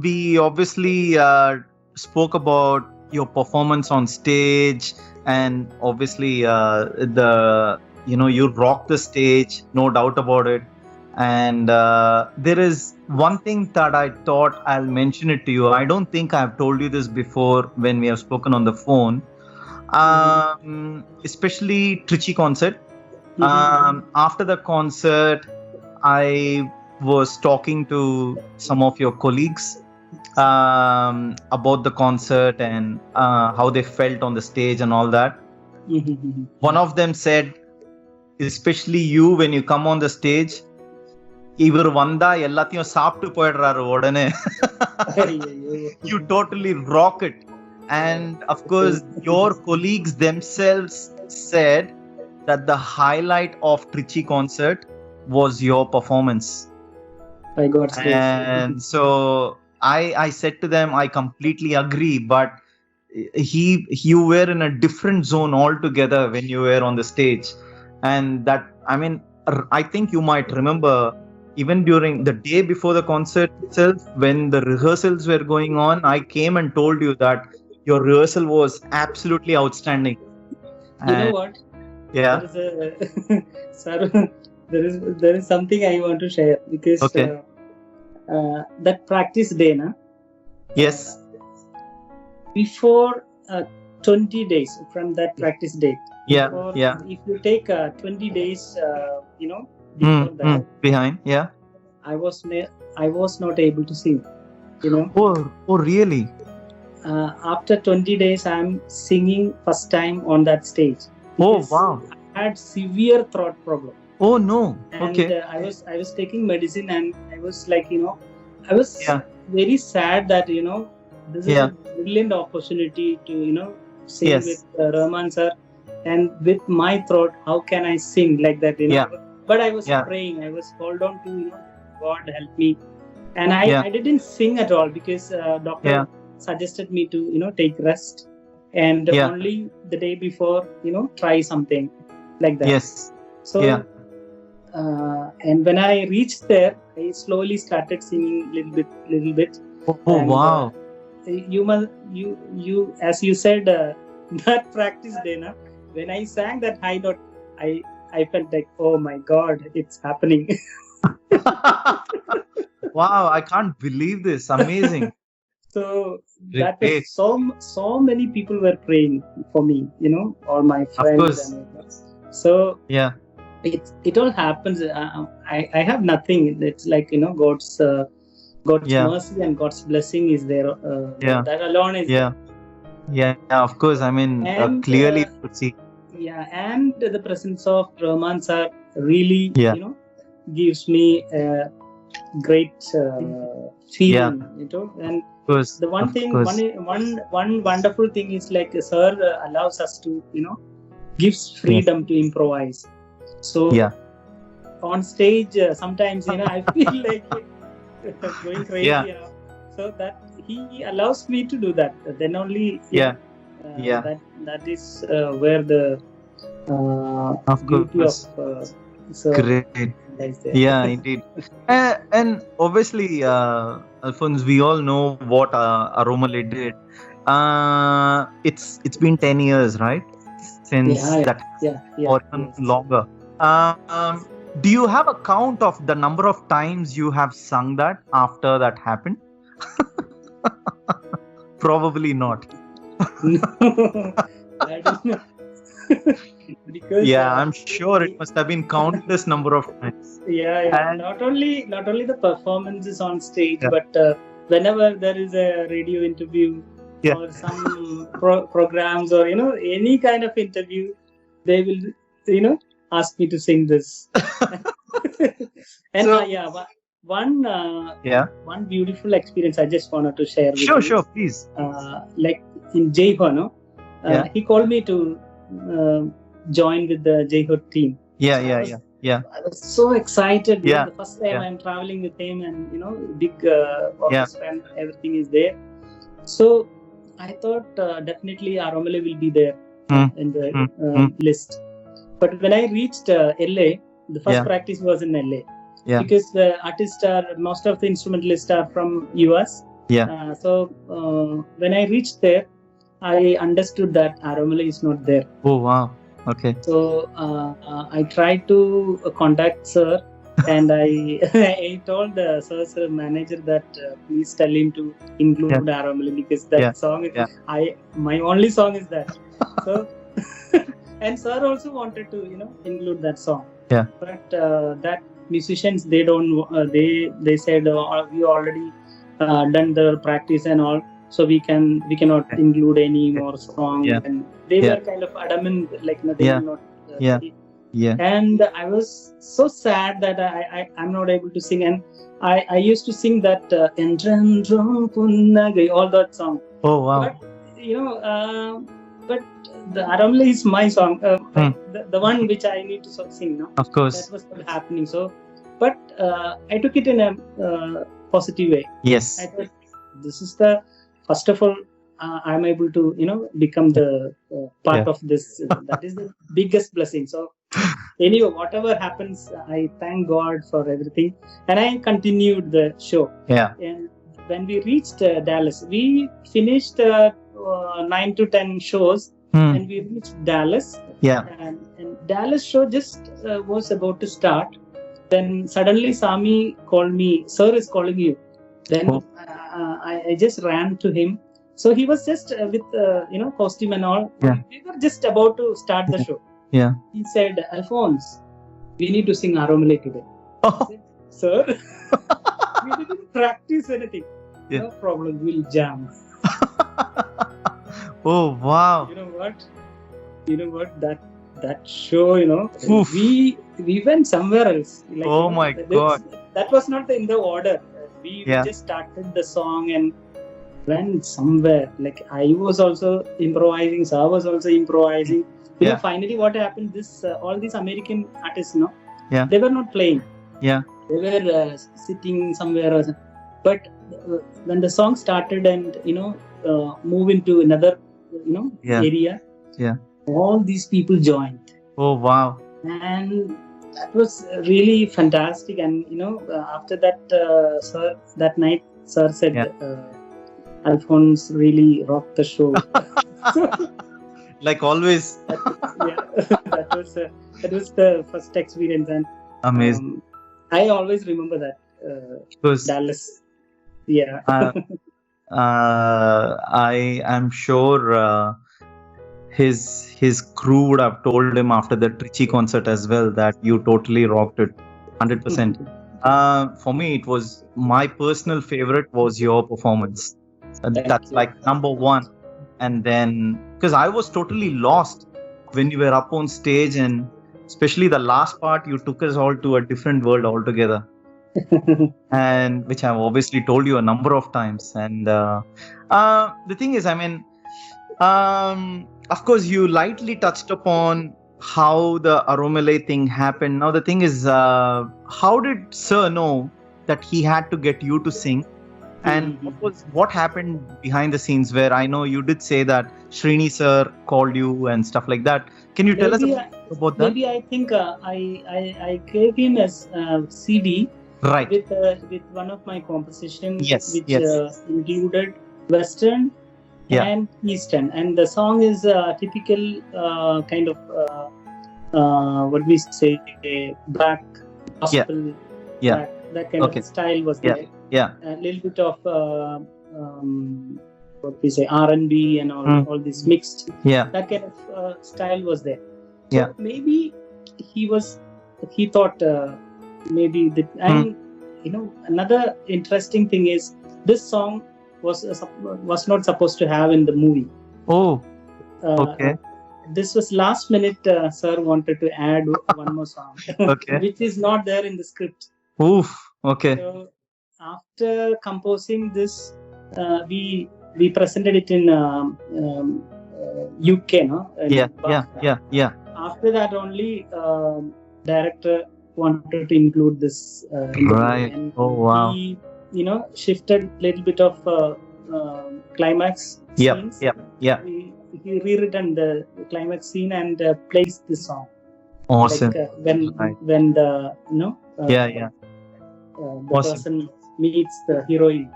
we obviously spoke about your performance on stage, and obviously you rock the stage, no doubt about it. And there is one thing that I thought I'll mention it to you. I don't think I've told you this before when we have spoken on the phone. Especially Trichy concert. After the concert, I was talking to some of your colleagues about the concert and how they felt on the stage and all that. One of them said, especially you, when you come on the stage, இவர் வந்தா எல்லாத்தையும் சாப்பிட்டு போயிடுறாரு உடனே. You totally rock it. And of course, your colleagues themselves said that the highlight of Trichy concert was your performance. I got it. And so I said to them, I completely agree, but you were in a different zone altogether when you were on the stage. And that, I mean, I think you might remember, even during the day before the concert itself, when the rehearsals were going on, I came and told you that your rehearsal was absolutely outstanding. You know And what? yeah, There is a sir, there is something I want to share because okay, that practice day, na, yes, before 20 days from that practice date. yeah, Before, yeah. if you take 20 days, before that, Behind, yeah. I was not able to sing. Oh, really? After 20 days, I'm singing first time on that stage. Oh, Because wow. I had severe throat problem. Oh, no. And Okay. I was taking medicine, and I was like, I was Yeah. very sad that this is Yeah. a brilliant opportunity to sing Yes. with Rahman sir, and with my throat, how can I sing like that? Yeah. But I was Yeah. praying. I was hold on to God help me, and Yeah. I didn't sing at all because doctor Yeah. suggested me to take rest, and Yeah. only the day before try something like that. Yes. So. Yeah. And when I reached there, I slowly started singing little bit. Oh, And, wow. You as you said, that practice day, na, when I sang that high note, I felt like, oh my God, it's happening. Wow, I can't believe this. Amazing. So Great. that is so many people were praying for me, all my friends. course. So Yeah. it all happens. I have nothing. It's like God's Yeah. mercy and God's blessing is there. Yeah. That alone is Yeah. Yeah. Of course. I mean, And, clearly you could see. yeah, and the presence of Rahman sir really Yeah. gives me a great feeling. And Of course. the one of thing, course. one wonderful thing is like sir allows us to gives freedom to improvise. So Yeah. on stage sometimes I feel like going crazy. Yeah. So that he allows me to do that. Then only Yeah. Yeah. that is where the Of beauty course. of sir Great. lies there. Yeah, indeed. And obviously, Alphons, we all know what Aromale did. It's been 10 years, right? Since that, Yeah. or even Yes. longer. Do you have a count of the number of times you have sung that after that happened? Probably not. No, I don't know. Because Yeah, I'm sure it must have been countless number of times. yeah. And- Not only the performances on stage, Yeah. but whenever there is a radio interview Yeah. or some programs or any kind of interview, they will ask me to sing this. And So- one beautiful experience I just wanted to share with you. Sure, please. Like in Jaiho, Yeah. he called me to join with the Jaiho team. Yeah. I was so excited. Yeah. The first time Yeah. I'm traveling with him, and big orchestra and everything is there. So I thought definitely Aromale will be there in the list. But when I reached LA, the first Yeah. practice was in LA. Yeah. Because the artists most of the instrumentalists are from US. Yeah. So when I reached there, I understood that Aromale is not there. Oh, wow. Okay. So I tried to contact sir, and I I told the sir's manager that please tell him to include Aromale because that Yeah. song. Yeah. My only song is that. So and sir also wanted to include that song. Yeah. But that musicians they don't they said we already done the practice and all. So we cannot include any more songs, Yeah. and they Yeah. were kind of adamant, like they Yeah. will not. Yeah. Yeah. And I was so sad that I'm not able to sing, and I used to sing that Entrandro Punnagai, all that song. Oh, wow. But but the Aramle is my song, the one which I need to sing now. Of course. That was not happening. So, but I took it in a positive way. Yes. I thought this is the first of all, I'm able to become the part of this. That is the biggest blessing. So Anyway, whatever happens, I thank God for everything, and I continued the show. Yeah. And when we reached Dallas, we finished 9 to 10 shows, and we reached Dallas. Yeah. And Dallas show just was about to start. Then suddenly Sami called me, "Sir is calling you." Then I just ran to him. So he was just with costume and all. Yeah. We were just about to start the show. Yeah. He said, "Alphons, we need to sing Aromale today." I said, "Sir, we didn't practice anything." Yeah. "No problem, we'll jam." Oh wow. You know what? That show, Oof. we went somewhere else. Like, Oh my God. That was not in the order. We just started the song and went somewhere. Like, I was also improvising, Sir was also improvising. Finally what happened, all these American artists, they were not playing. Yeah. They were sitting somewhere else. But when the song started and move into another area, all these people joined. Oh wow. And that was really fantastic. And after that, that night sir said, "Alphons really rocked the show." Like always. That was the first experience, and amazing. I always remember that Dallas. I am sure his crew would have told him after the Trichy concert as well that you totally rocked it 100%. For me, it was my personal favorite was your performance. That's like number one. And then, because I was totally lost when you were up on stage, and especially the last part, you took us all to a different world altogether. And which I've obviously told you a number of times. And the thing is, I mean, of course, you lightly touched upon how the Aromale thing happened. Now, the thing is, how did Sir know that he had to get you to sing? And what happened behind the scenes, where I know you did say that Srini sir called you and stuff like that. Can you tell us about that? Maybe I think I gave him a CD, right, with one of my compositions, which included Western and Eastern, and the song is typical kind of what we say, black gospel, that kind of style was there. A little bit of what we say, R&B and all this mixed. That kind of style was there. So maybe he thought maybe that. And another interesting thing is, this song was not supposed to have in the movie. Okay. This was last minute. Sir wanted to add one more song, which is not there in the script. Okay. So after composing this, we presented it in UK, no? After that only, director wanted to include this. Right. And he, shifted a little bit of climax scenes. He rewritten the climax scene and placed this song. Awesome. Like, when the the person meets the heroine.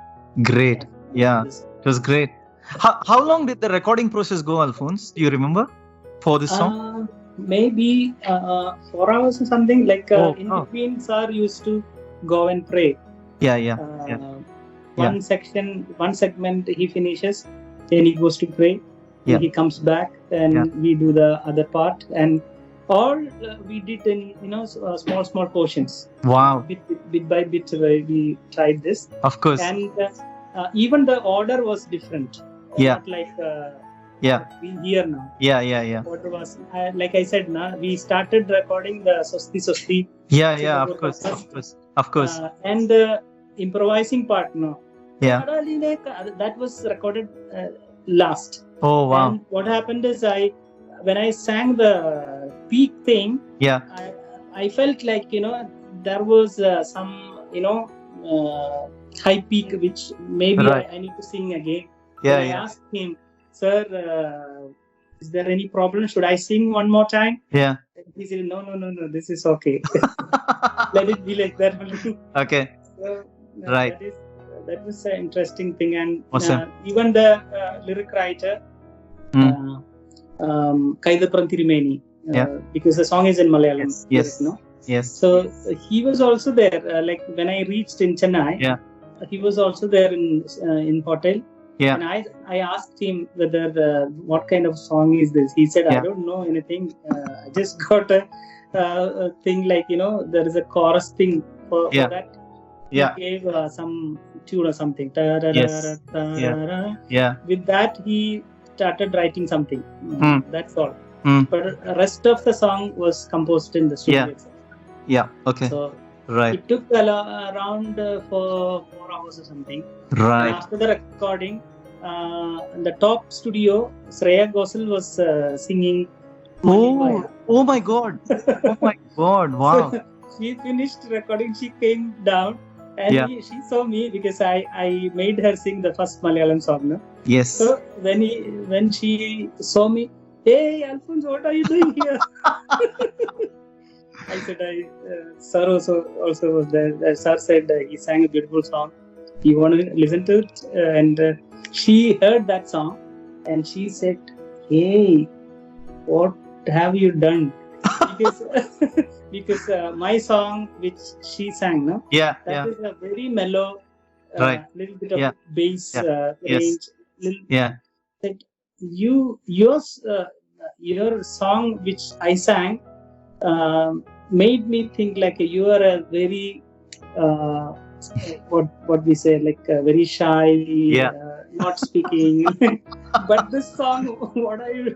Great. It was great. How long did the recording process go, Alphons? Do you remember, for this song? Maybe 4 hours or something. Like in between, sir used to go and pray. One segment he finishes, then he goes to pray. He comes back, and we do the other part, and all we did in small portions. Wow. Bit by bit, we tried this. Of course. And even the order was different. Not like we hear now. Order was like I said, we started recording the Sosti. Of course. And the improvising part, that was recorded last. Oh wow. And what happened is, when I sang the peak thing, I felt like there was some high peak, which maybe I need to sing again. I asked him, "Sir, is there any problem? Should I sing one more time?" He said, no, this is okay. Let it be like that only. Okay. So, Right. that was an interesting thing. And Awesome. even the lyric writer, Kaidapram Tirumeni, because the song is in Malayalam. Yes. No? Yes. So he was also there. Like when I reached in Chennai, he was also there in hotel. Yeah. And I asked him whether what kind of song is this. He said, I don't know anything. I just got a thing like, there is a chorus thing for that. He gave some tune or something. Yes. Yeah. With that, he started writing something. That's all. But the rest of the song was composed in the studio. Yeah. Okay. So right. It took around 4 hours or something. Right. And after the recording, in the top studio, Shreya Ghosal was singing. Oh my God! Oh my God! Wow. So she finished recording. She came down and she saw me because I made her sing the first Malayalam song. No? Yes. So when she saw me, hey Alphons, what are you doing here? I said, Sir also was there. Sir said he sang a beautiful song. You want to listen to it? And she heard that song and she said, hey, what have you done? Because my song which she sang, no? That is a very mellow, little bit of bass range. Said, your song which I sang made me think like you are a very what we say, like very shy, not speaking. But this song, what are you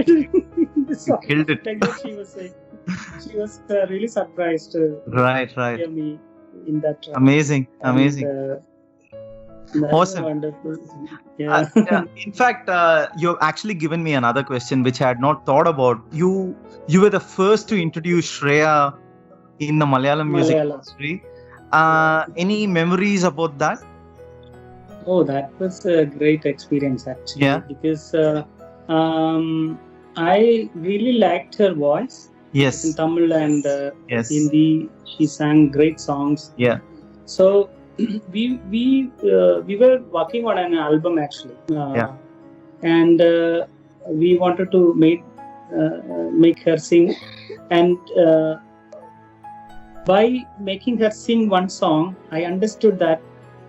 doing? This song, you killed it. Like that she was saying. She was really surprised to hear me in that track. Amazing. Awesome. Wonderful. In fact, you've actually given me another question which I had not thought about. You were the first to introduce Shreya in the Malayalam music industry. Any memories about that? Oh, that was a great experience actually. Because I really liked her voice. Yes. In Tamil and Hindi, she sang great songs. Yeah. So we were working on an album actually. And we wanted to make her sing, and by making her sing one song, I understood that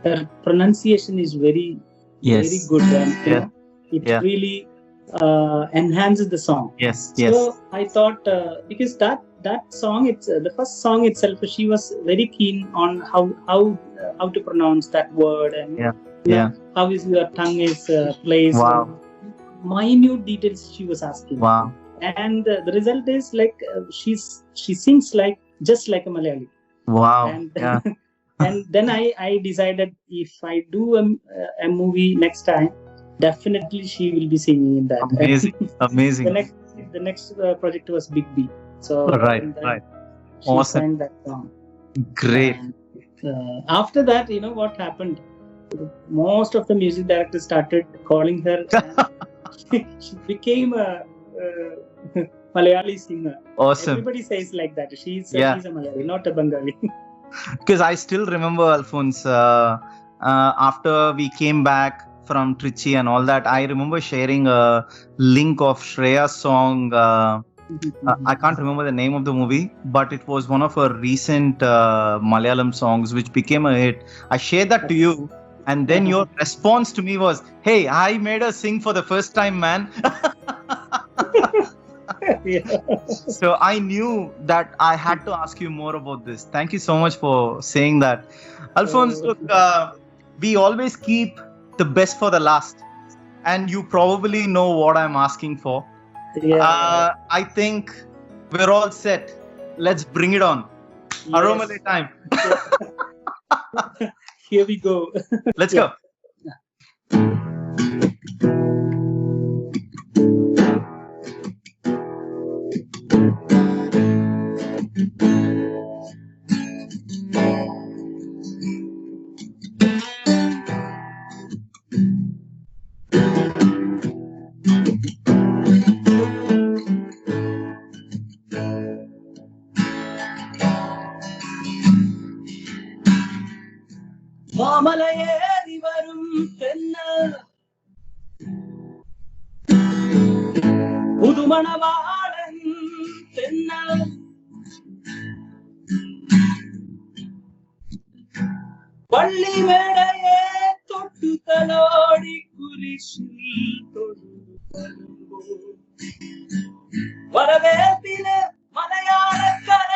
her pronunciation is very good, and it really enhances the song. So I thought because that song, it's the first song itself, she was very keen on how to pronounce that word, and how is your tongue is placed. Wow. Minute details she was asking. Wow. And the result is like she sings like just like a Malayali. Wow. And, and then I decided if I do a movie next time, definitely she will be singing in that. Amazing. The next project was Big B. So right. She awesome. sang that song. Great. And, after that, what happened? Most of the music directors started calling her. She became a Malayali singer. Awesome. Everybody says like that. She's a Malayali, not a Bengali. Because I still remember, Alphons, after we came back from Trichy and all that, I remember sharing a link of Shreya's song. I can't remember the name of the movie, but it was one of her recent Malayalam songs which became a hit. I shared that to you, and then your response to me was, hey, I made her sing for the first time, man. So I knew that I had to ask you more about this. Thank you so much for saying that. Alphons, look, we always keep the best for the last, and you probably know what I'm asking for. I think we're all set. Let's bring it on. Aromale time. Here we go. Let's go. അമലയേറി വരും തെന്നൽ പുതുമണവാളൻ തെന്നൽ പള്ളിമേടയെ തൊട്ടു തലോടി കുരിശിൽ തൊഴുതു വരവേപ്പിന് മലയാളക്കര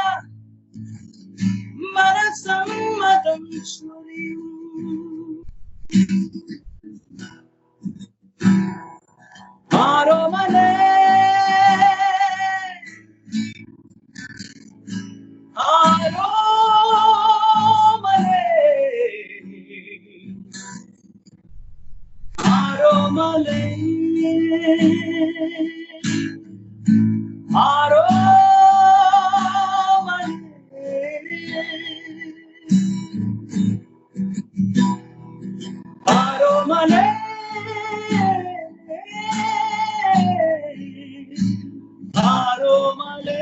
മനസമ്മതം ചൊരിയും ആരോമലേ ആരോമലേ ആരോമലേ ആരോമലേ ആരോമലേ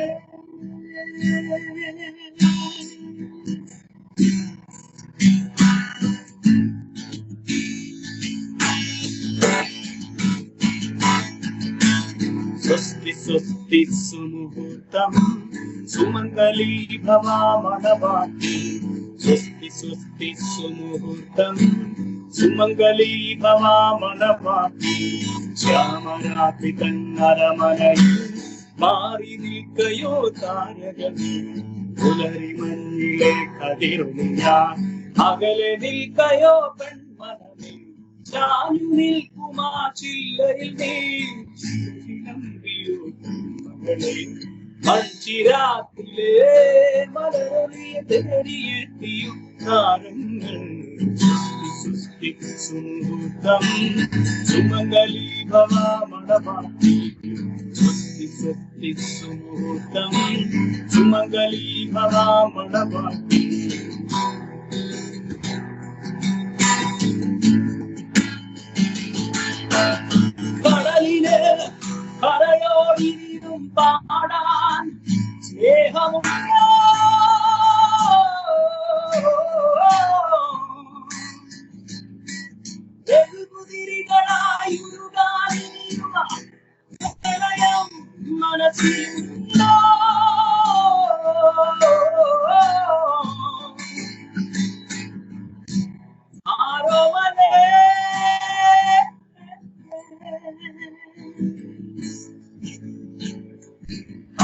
സ്വസ്തി സ്വസ്തി സുമുഹൂർത്തം സുമംഗലീ ഭവാമണവാട്ടി സ്വസ്തി സ്വസ്തി സുമുഹൂർത്തം സുമംഗലീ ഭവാമണവാട്ടി ശ്യാമരാത്രി കണ്ണരമനയിൽ മാറി നിൽക്കയോ താരകമേ പുലരി മഞ്ഞിലെ കതിരൊളിയാൻ അകലെ നിൽക്കയോ പെൺമനമേ ചാഞ്ഞു നിൽക്കുമാ ചില്ലയിൽ നീ മകളെ മഞ്ചിരാത്തിലെ മലരൊളിയെ തേടിയെത്തിയും താരങ്ങൾ സുസ്തി സുമുഹൂർത്തം സുമംഗലീ ഭവാമണവാട്ടി സ്വസ്തി സ്വസ്തി സുമുഹൂർത്തം സുമംഗലീ ഭവാമണവാട്ടി കടലിന് കരയോടിനും പാടാൻ സ്നേഹമുണ്ടോ വെകുതിരികളായി ഉരുകാനിരുന്ന പ്രളയം മനസ്സിലുണ്ടോ ആരോമലേ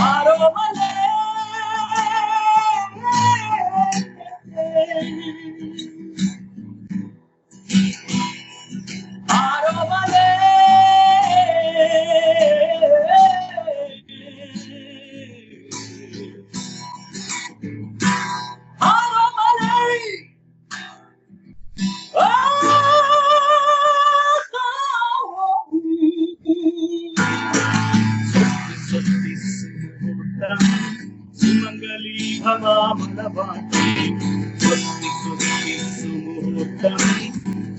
ആരോമലേ ആരോമലേ ആരോമലേ സുമംഗലീ ഭവാമണവാട്ടി സ്വസ്തി സ്വസ്തി സുമുഹൂർത്തം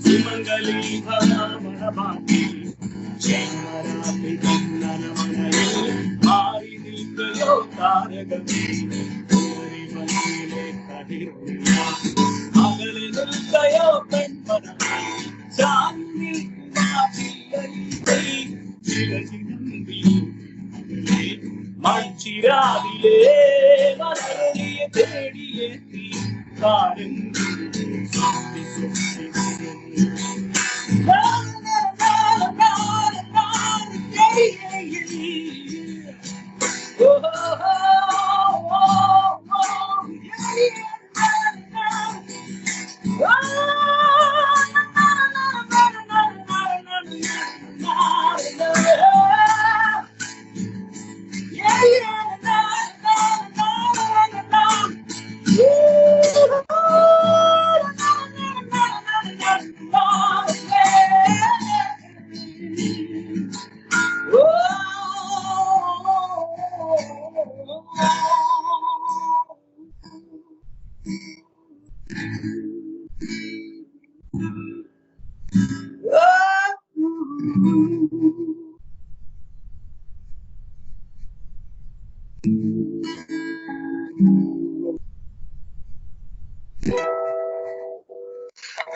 സുമംഗലീ ഭവാമണവാട്ടി ശ്യാമരാത്രി കണ്ണരമനയിൽ മാറി നിൽക്കയോ താരകമേ പുലരി മഞ്ഞിലെ കതിരൊളിയാൻ അകലെ നിൽക്കയോ പെൺമനമേ ചാഞ്ഞു നിൽക്കുമാ ചില്ലയിൽ മഞ്ചിരാവിലെ മലരൊളിയെ തേടിയെത്തി താരങ്ങൾ സ്വസ്തി സ്വസ്തി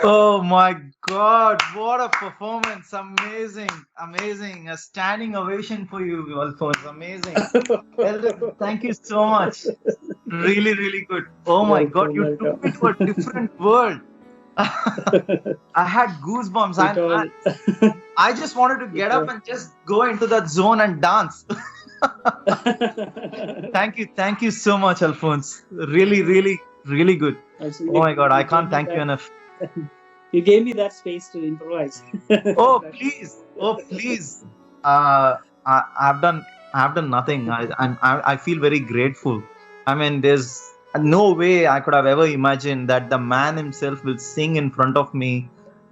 Oh my God, what a performance! Amazing, amazing. A standing ovation for you, Alphonse. Amazing. Well done. Thank you so much. Really, really good. Oh my God, Welcome, you took me welcome. to a different world. I had goosebumps. It all, I just wanted to get it up all. and just go into that zone and dance. Thank you so much, Alphonse. Really, really, really good. Also, Oh my God, I you gave can't me thank you that. enough. You gave me that space to improvise. Oh That- please, oh please. Uh, I've done nothing. I feel very grateful. I mean, there's no way I could have ever imagined that the man himself will sing in front of me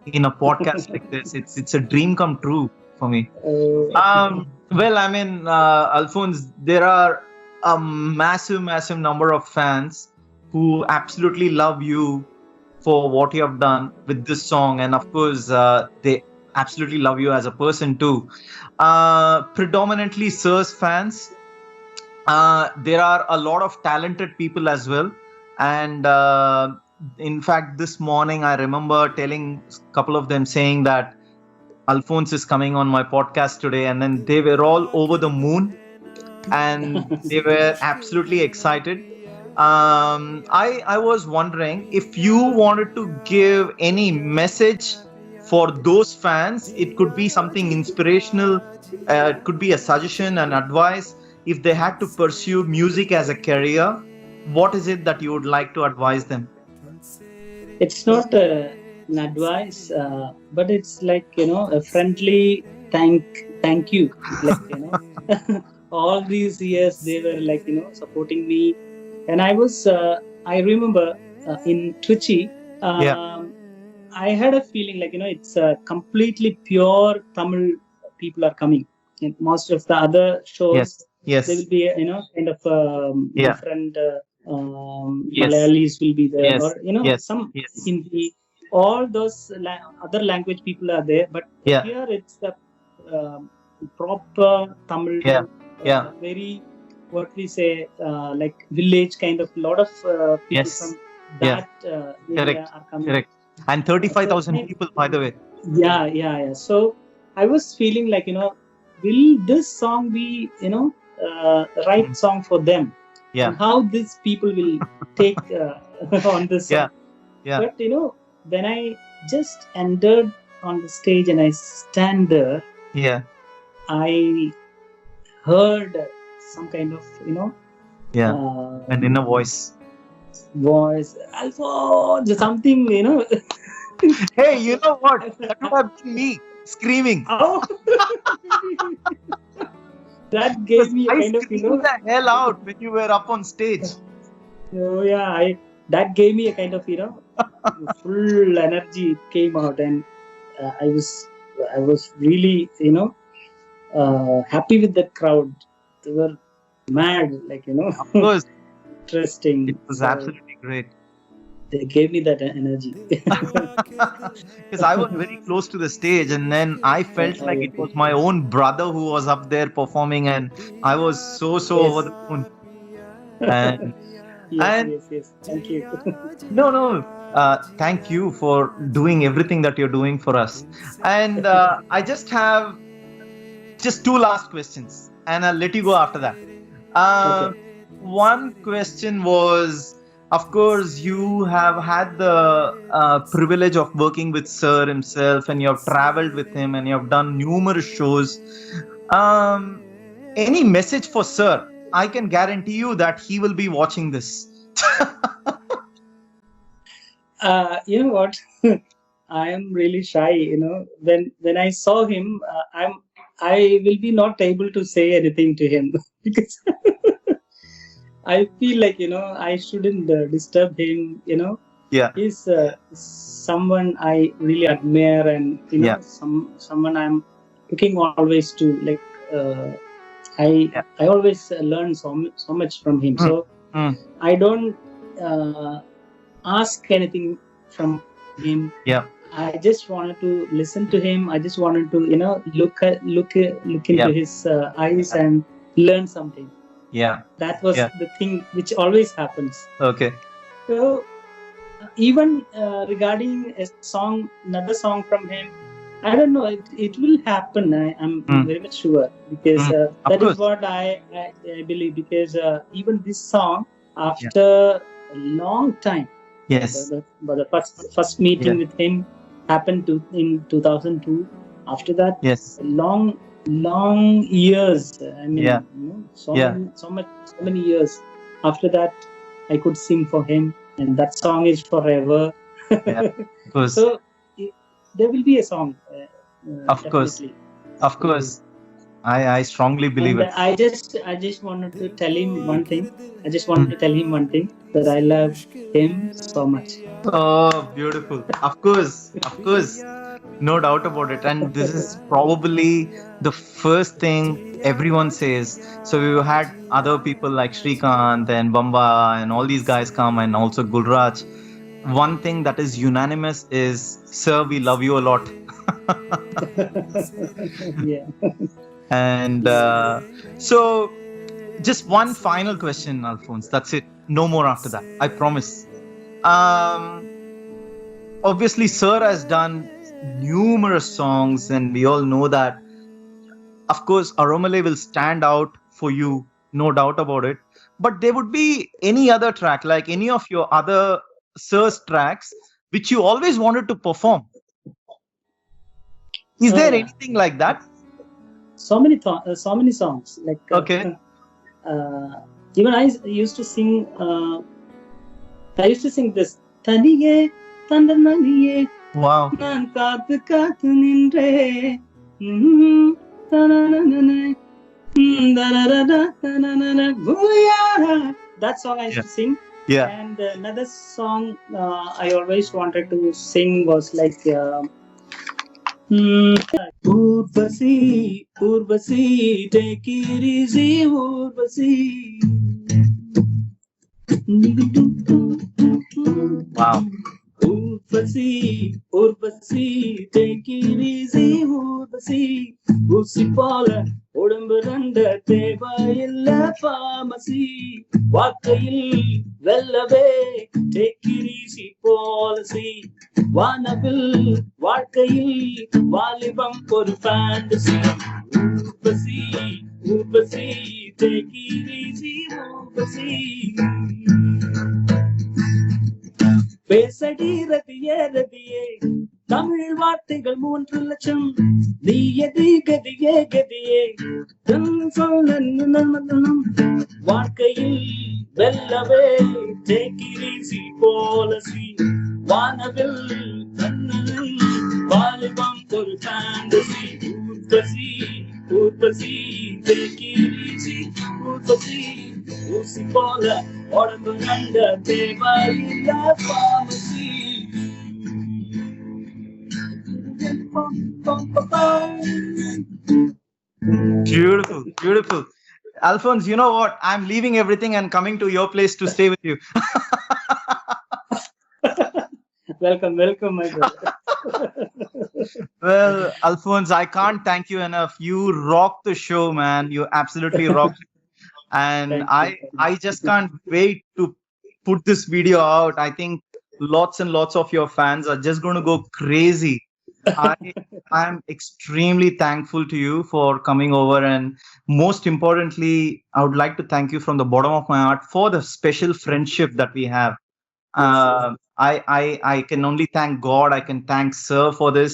in a podcast like this. It's a dream come true for me. Well, I mean, Alphonse, there are a massive number of fans who absolutely love you for what you have done with this song, and of course, they absolutely love you as a person too. Predominantly Sir's fans. There are a lot of talented people as well, and in fact, this morning I remember telling a couple of them saying that Alphonse is coming on my podcast today, and then they were all over the moon and they were absolutely excited. I was wondering if you wanted to give any message for those fans. It could be something inspirational, it could be a suggestion and advice. If they had to pursue music as a career, what is it that you would like to advise them? it's not an advice, but it's like a friendly thank you. Like all these years they were like supporting me, and I remember in Trichy. Yeah. I had a feeling like it's completely pure Tamil people are coming. And most of the other shows, Yes. there will Yes. be kind of Yeah. different Yes. Malayalis will be there, Yes. or Yes. some Yes. Hindi. All those other language people are there, but Yeah. here it's the proper Tamil, Yeah. Yeah. very what we say like village kind of lot of people Yes. from Yeah. that area Correct. are coming. Correct. And 35,000 people, by the way. Yeah. So I was feeling like will this song be right song for them, Yeah. and how these people will take on this song. Yeah. Yeah. But when I just entered on the stage and I stand there, Yeah. I heard some kind of Yeah. An inner voice. voice, Alphonse, something Hey, you know what? That would have been me screaming. Oh, that gave me a I kind of screamed the hell out when you were up on stage. oh yeah, that gave me a kind of full energy came out, and I was really happy with the crowd. They were mad, like Of course, interesting. it was So absolutely great. they gave me that energy. Because I was very close to the stage, and then I felt like it was my own brother who was up there performing, and I was so Yes. over the moon. And Yes. Thank you. no. Thank you for doing everything that you're doing for us. And I just have two last questions, and I'll let you go after that. Okay. One question was, of course, you have had the privilege of working with Sir himself, and you have traveled with him, and you have done numerous shows. Any message for Sir? I can guarantee you that he will be watching this. You know what? I am really shy. When I saw him, I will be not able to say anything to him because I feel like I shouldn't disturb him. Yeah. He's someone I really admire, and Yeah. someone I'm looking always to. Like I always learn so much from him. So I don't ask anything from him. Yeah. I just wanted to listen to him. I just wanted to look into his eyes and learn something. Yeah. That was the thing which always happens. Okay. So even regarding a song, another song from him, I don't know. It will happen. I'm very much sure, because that is what I believe. Because even this song, after a long time, Yes. the first meeting with him happened in 2002. After that, Yes. long years. I mean, so many years. After that, I could sing for him, and that song is forever. Yeah. Of course. So there will be a song. Of course. Of course. I strongly believe And it. I just wanted to tell him one thing. I just wanted to tell him one thing, that I love him so much. Oh, beautiful. Of course. Of course. No doubt about it. And this is probably the first thing everyone says. So we had other people like Shrikant and Bamba and all these guys come, and also Gulraj. One thing that is unanimous is, sir, we love you a lot. Yeah. And so just one final question, Alphonse. That's it. No more after that. I promise. Obviously, sir has done numerous songs, and we all know that. Of course, Aromale will stand out for you, no doubt about it. But there would be any other track, like any of your other sir's tracks, which you always wanted to perform. Is there anything like that? So many songs. Like okay. Even I used to sing. I used to sing this. Taniye, Tandananiye. Wow. Nan kaathu kaathu nindre. That song I used to sing. Yeah. And another song I always wanted to sing was like Urvasi, Urvasi, take it easy, Urvasi. Wow. Urvasi, Urvasi, take it easy, Urvasi. Usi pola, udambu randa theva illa pharmacy. Vakayil vellave, take it easy policy. Vanavil, Vakayil, Valibam for fantasy. Urvasi, Urvasi, take it easy, Urvasi. பேசடி ரதியே ரதியே Tamil வார்த்தைகள் 3 லட்சம் நீ எதி கதியே கதியே வாழ்க்கையில் வெல்லவே take it easy policy வானவில் கண்ணனில் வாலிபம் ஒரு fantasy Urvashi Urvashi take it easy Urvashi ஊசி போல உடம்பு கண்ட தேவையில்ல pharmacy. Beautiful, beautiful. Alphonse, you know what? I'm leaving everything and coming to your place to stay with you. Welcome, my brother. Well, Alphonse, I can't thank you enough. You rock the show, man. You absolutely rock. And I just can't wait to put this video out. I think lots and lots of your fans are just going to go crazy. I'm extremely thankful to you for coming over, and most importantly, I would like to thank you from the bottom of my heart for the special friendship that we have. I can only thank God. I can thank Sir for this.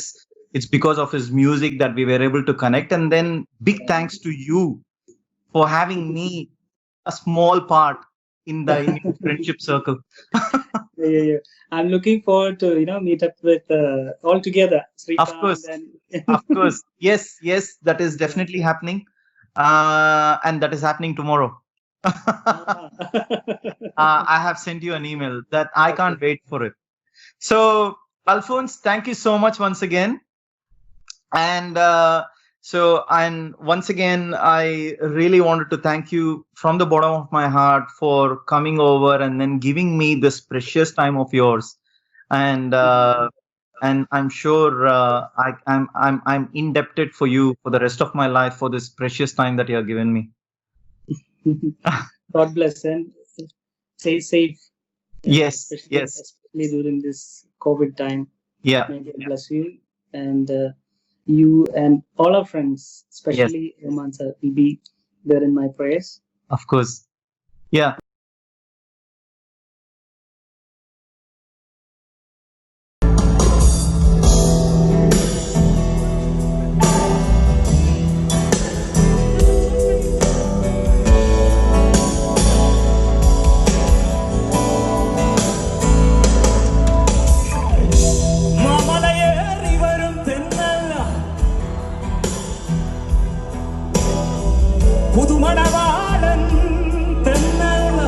It's because of his music that we were able to connect, and then big thanks to you for having me a small part in the friendship circle. Yeah. I'm looking forward to meet up with all together. Of course, of course. Yes, that is definitely happening, and that is happening tomorrow. I have sent you an email that I can't wait for it. So, Alphonse, thank you so much once again. And once again, I really wanted to thank you from the bottom of my heart for coming over and then giving me this precious time of yours. And I'm sure I'm indebted for you for the rest of my life for this precious time that you have given me. God bless and stay safe. Yes. especially during this COVID time. Yeah, May God bless you, and you and all our friends, yes, especially Roman sir, will be there in my prayers. of course. Yeah. മാമലയേറി വരും തെന്നല്ല പുതുമണവാളൻ തെന്നല്ല